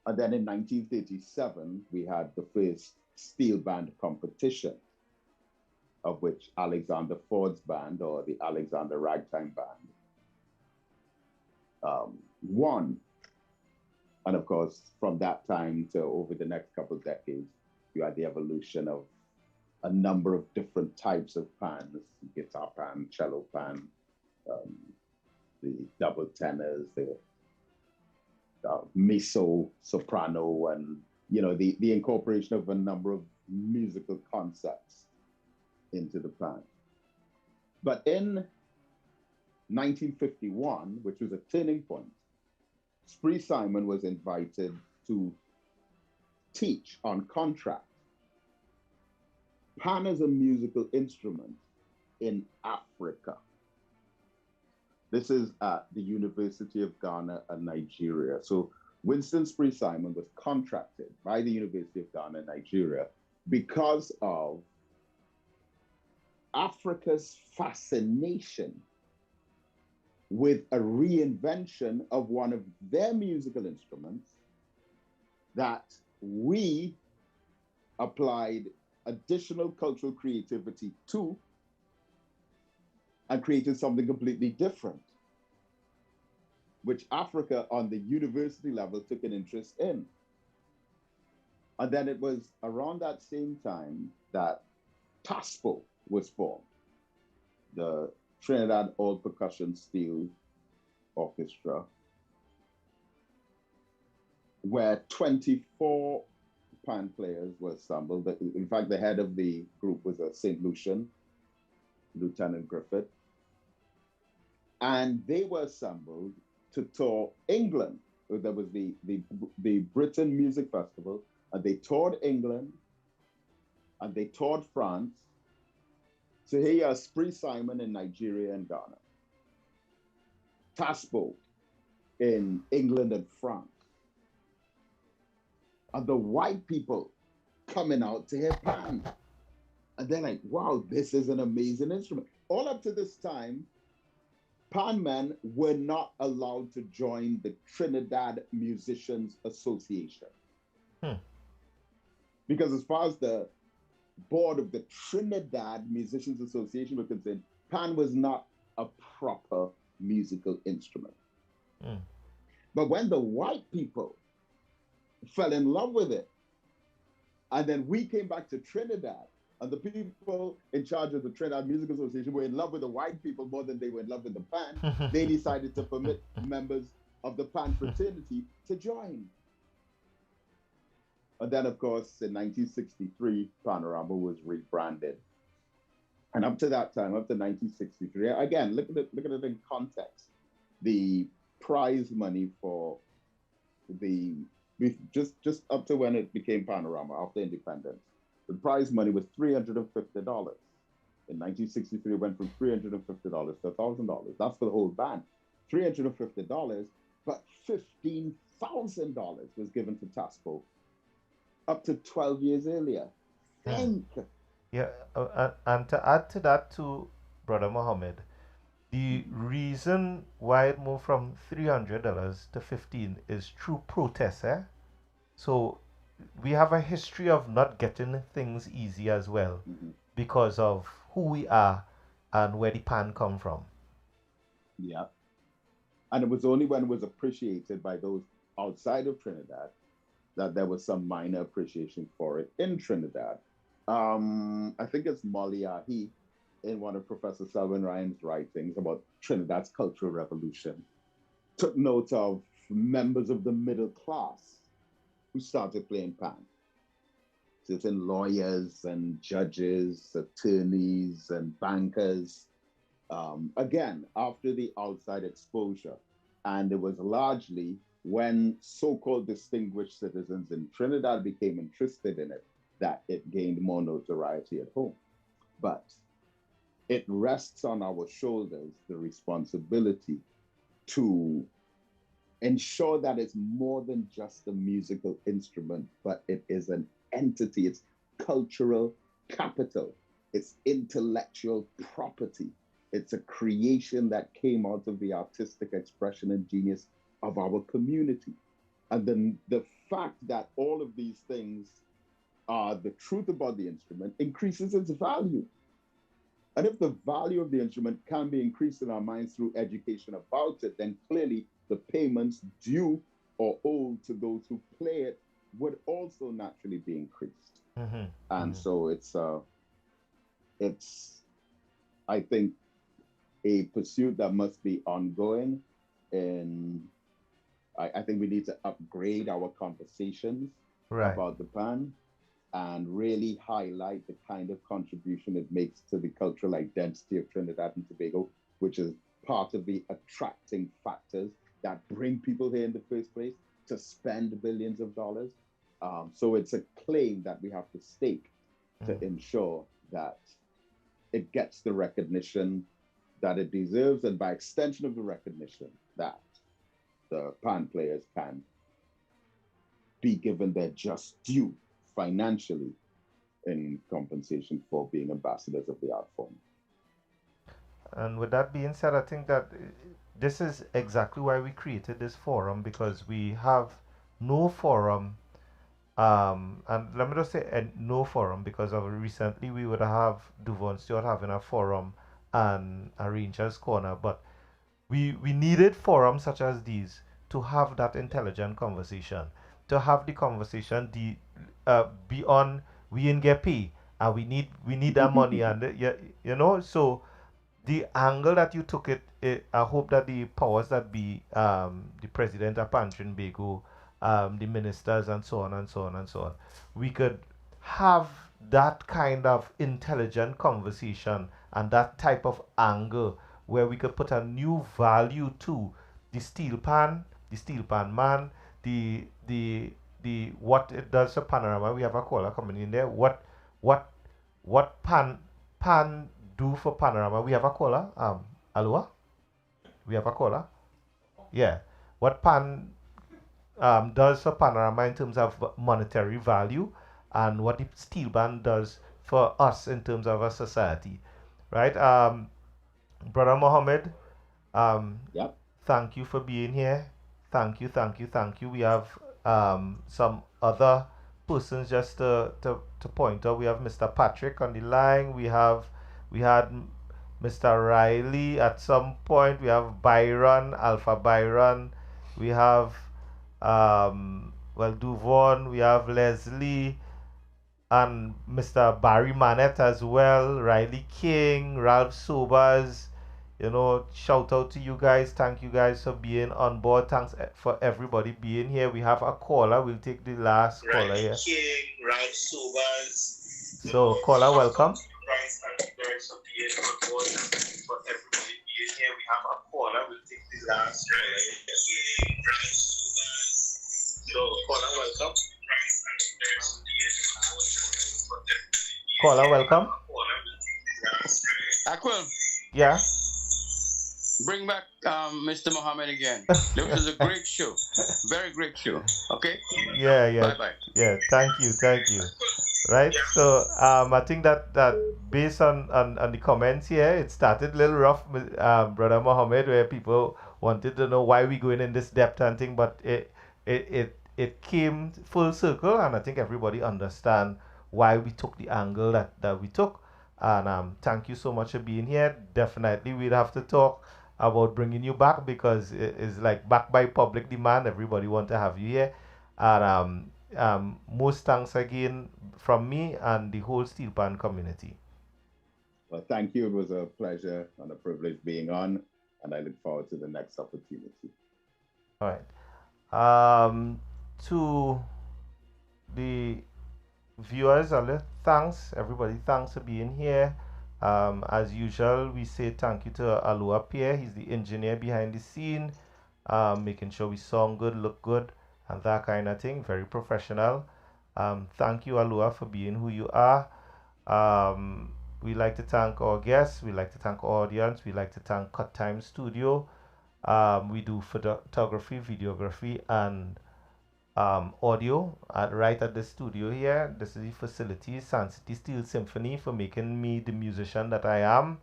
And then in 1937, we had the first steel band competition, of which Alexander Ford's band, or the Alexander Ragtime Band, won. And of course, from that time to over the next couple of decades, you had the evolution of a number of different types of pans: guitar pan, cello pan, the double tenors, the mezzo soprano, and you know, the incorporation of a number of musical concepts into the pan. But in 1951, which was a turning point, Spree Simon was invited to teach on contract pan as a musical instrument in Africa. This is at the University of Ghana and Nigeria. So Winston Spree Simon was contracted by the University of Ghana and Nigeria because of Africa's fascination with a reinvention of one of their musical instruments that we applied additional cultural creativity to and created something completely different, which Africa on the university level took an interest in. And then it was around that same time that TASPO was formed, the Trinidad All Percussion Steel Orchestra. where 24 pan players were assembled. In fact, the head of the group was a St. Lucian, Lieutenant Griffith. And they were assembled to tour England. There was the Britain Music Festival, and they toured England, and they toured France. So here you have Spree Simon in Nigeria and Ghana, Taspo in England and France, and the white people coming out to hear pan. And they're like, wow, this is an amazing instrument. All up to this time, pan men were not allowed to join the Trinidad Musicians Association. Because as far as the board of the Trinidad Musicians Association were concerned, pan was not a proper musical instrument. But when the white people fell in love with it, and then we came back to Trinidad, and the people in charge of the Trinidad Music Association were in love with the white people more than they were in love with the pan, they decided to permit members of the pan fraternity to join. And then, of course, in 1963, Panorama was rebranded. And up to that time, up to 1963, again, look at it in context. The prize money for just up to when it became Panorama, after independence, the prize money was $350. In 1963, it went from $350 to $1,000. That's for the whole band. $350, but $15,000 was given to Taspo up to 12 years earlier. Think. Yeah, and to add to that too, Brother Mohammed, the reason why it moved from $300 to $15 is through protest, eh? So we have a history of not getting things easy as well because of who we are and where the pan come from. Yeah. And it was only when it was appreciated by those outside of Trinidad that there was some minor appreciation for it in Trinidad. I think it's Molly Ahi, in one of Professor Selwyn Ryan's writings about Trinidad's Cultural Revolution, took note of members of the middle class who started playing pan. Certain lawyers and judges, attorneys and bankers, again, after the outside exposure. And it was largely when so-called distinguished citizens in Trinidad became interested in it that it gained more notoriety at home. But it rests on our shoulders the responsibility to ensure that it's more than just a musical instrument, but it is an entity, it's cultural capital, it's intellectual property, it's a creation that came out of the artistic expression and genius of our community. And then the fact that all of these things are the truth about the instrument increases its value. And if the value of the instrument can be increased in our minds through education about it, then clearly the payments due or owed to those who play it would also naturally be increased. And so it's, I think, a pursuit that must be ongoing. And I think we need to upgrade our conversations about the pan and really highlight the kind of contribution it makes to the cultural identity of Trinidad and Tobago, which is part of the attracting factors that bring people here in the first place to spend billions of dollars. So it's a claim that we have to stake to ensure that it gets the recognition that it deserves, and by extension of the recognition, that the pan players can be given their just due financially in compensation for being ambassadors of the art form. And with that being said, I think that this is exactly why we created this forum, because we have no forum, and let me just say no forum, because of recently we would have Duvon Stewart having a forum and a Rangers Corner, but we needed forums such as these to have that intelligent conversation, to have the conversation beyond we ain't get paid and we need that money, and you know, so the angle that you took it, I hope that the powers that be, the president of Pan Trinbago the ministers, and so on and so on and so on. We could have that kind of intelligent conversation and that type of angle where we could put a new value to the steel pan man, the what it does for Panorama. We have a caller coming in there. What pan do for Panorama? We have a caller. Aloha? We have a caller. Yeah. What pan does for Panorama in terms of monetary value, and what the steel band does for us in terms of a society, right? Brother Mohammed, Yep. thank you for being here. Thank you. We have some other persons just to point out. We have Mr. Patrick on the line. We had Mr. Riley at some point. We have Byron, Alpha Byron. We have Duvon. We have Leslie and Mr. Barry Manette as well. Riley King, Ralph Sobers. Shout out to you guys. Thank you guys for being on board. Thanks for everybody being here. We have a caller. We'll take the last caller here. King, Ralph Sobers. So, caller, welcome. Caller, welcome. Aquil, Yeah. bring back Mr. Mohammed again. This was a great show. Very great show. Okay? Yeah. Bye-bye. Yeah, thank you. Right, so I think that based on the comments here, it started a little rough with Brother Mohammed, where people wanted to know why we going in this depth and thing, but it came full circle, and I think everybody understand why we took the angle that we took. And thank you so much for being here. Definitely we'd have to talk about bringing you back, because it's like back by public demand. Everybody want to have you here. And most thanks again from me and the whole Steel Pan community. Well, thank you. It was a pleasure and a privilege being on, and I look forward to the next opportunity. All right. To the viewers, thanks everybody. Thanks for being here. As usual, we say thank you to Aloha Pierre. He's the engineer behind the scene, making sure we sound good, look good, and that kind of thing. Very professional. Thank you, Aloha, for being who you are. We like to thank our guests. We like to thank our audience. We like to thank Cut Time Studio. We do photography, videography, and audio right at the studio here. This is the facility, Sun City Steel Symphony, for making me the musician that I am,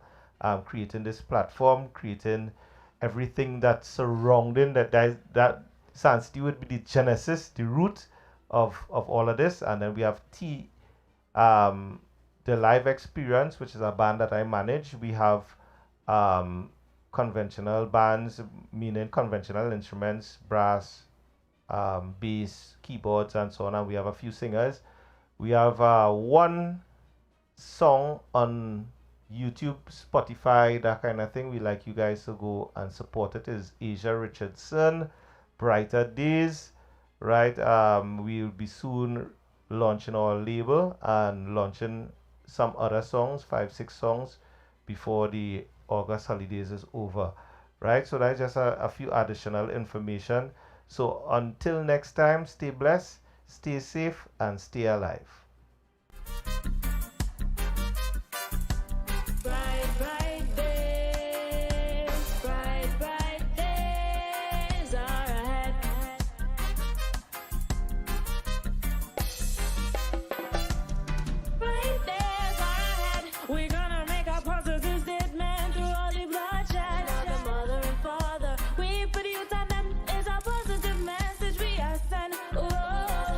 creating this platform, creating everything that's surrounding that Sun City would be the genesis, the root of all of this. And then we have the Live Experience, which is a band that I manage. We have conventional bands, meaning conventional instruments, brass, bass, keyboards, and so on. And we have a few singers. We have one song on YouTube, Spotify, that kind of thing. We like you guys to go and support it. Is Asia Richardson, Brighter Days, right? We'll be soon launching our label and launching some other songs, 5-6 songs, before the August holidays is over, right? So that's just a few additional information. So until next time, stay blessed, stay safe, and stay alive.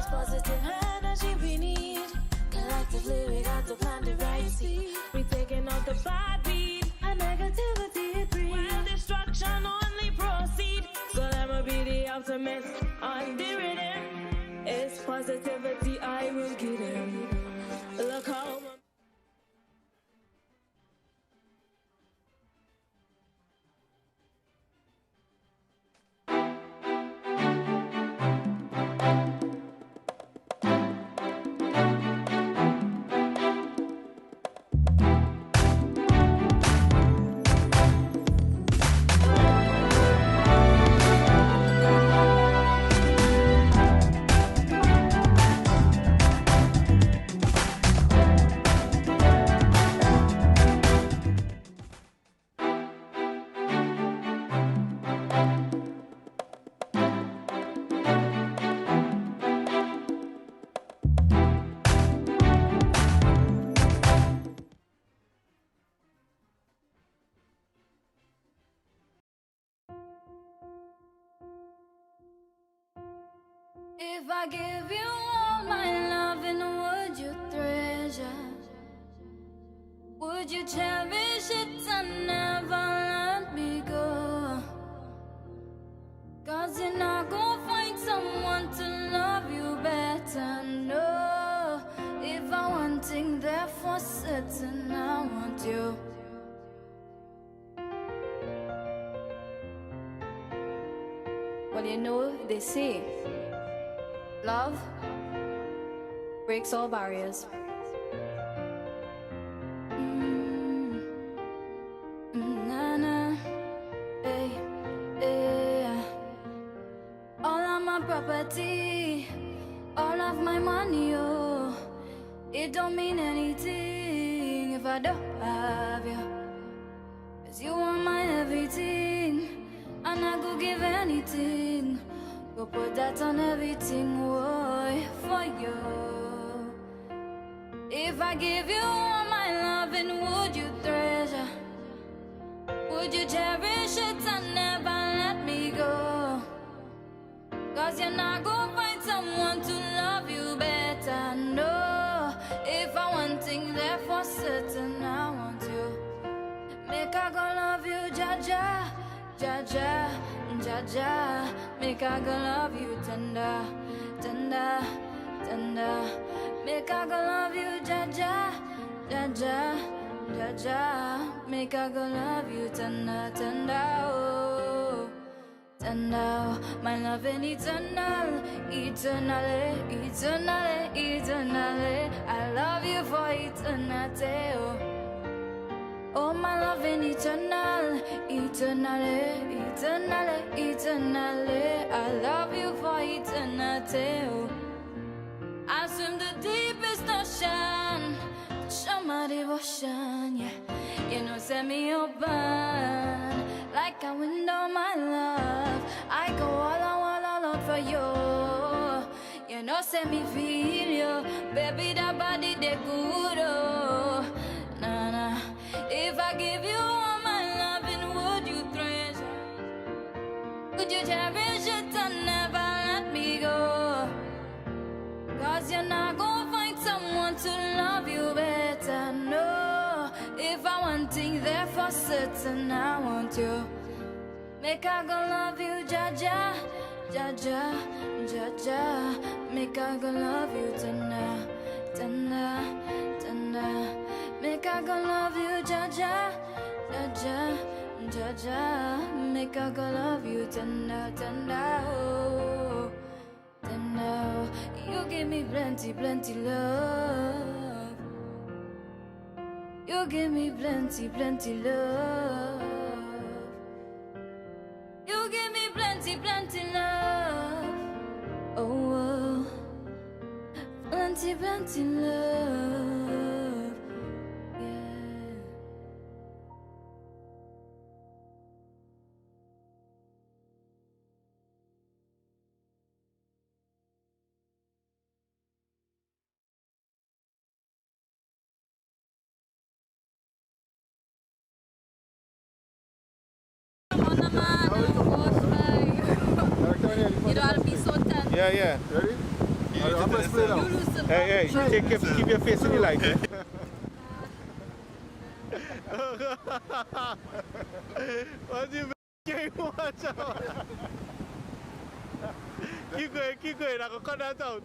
Positive energy we need. I give you all my love, and would you treasure? Would you cherish it and never let me go? 'Cause you're not gonna find someone to love you better, no. If I want thing there for certain, I want you. Well, you know, they say love breaks all barriers. Na-na, hey, hey. All of my property, all of my money, oh, it don't mean anything if I don't have you. 'Cause you are my everything, and I go give anything. Go put that on everything, boy, for you. If I give you all my love, and would you treasure? Would you cherish it and never let me go? 'Cause you're not gonna find someone to love you better, no. If I want thing there for certain, I want you. Make I go love you, Jaja, Jaja, Jaja. Make I go love you, tender, tender, tender. Make I go love you, Jaja, Jaja, Jaja. Make I go love you, tender, tender, oh. Tender, my love in eternal, eternally, eternally, eternally. I love you for eternity, oh. Oh, my love in eternal, eternally, eternally, eternally. I love you for eternity, oh. I swim the deepest ocean, show my devotion, yeah. You know, set me open like a window, my love. I go all out for you. You know, set me feel you, baby. That body, they good, oh. Nah, nah. If I give you all my loving, would you treasure? Would you cherish it and never let me go? 'Cause you're not gonna find someone to love you better, no. If I want things there for certain, I want you. Make I go love you, Jaja, Jaja, Jaja. Make I go love you, tender, tender, tender. Make I go love you, Jaja, Jaja, Jaja. Make I go love you, tender, tender, oh. Tender, you give me plenty, plenty love. You give me plenty, plenty love. You give me plenty, plenty love. Oh, oh. Plenty, plenty love. Yeah. You know, I'll be so tense. Yeah, yeah. Ready? I'm going to play now. Hey, hey, keep your face in the light. What do you mean? Watch out. Keep going, I can cut that out.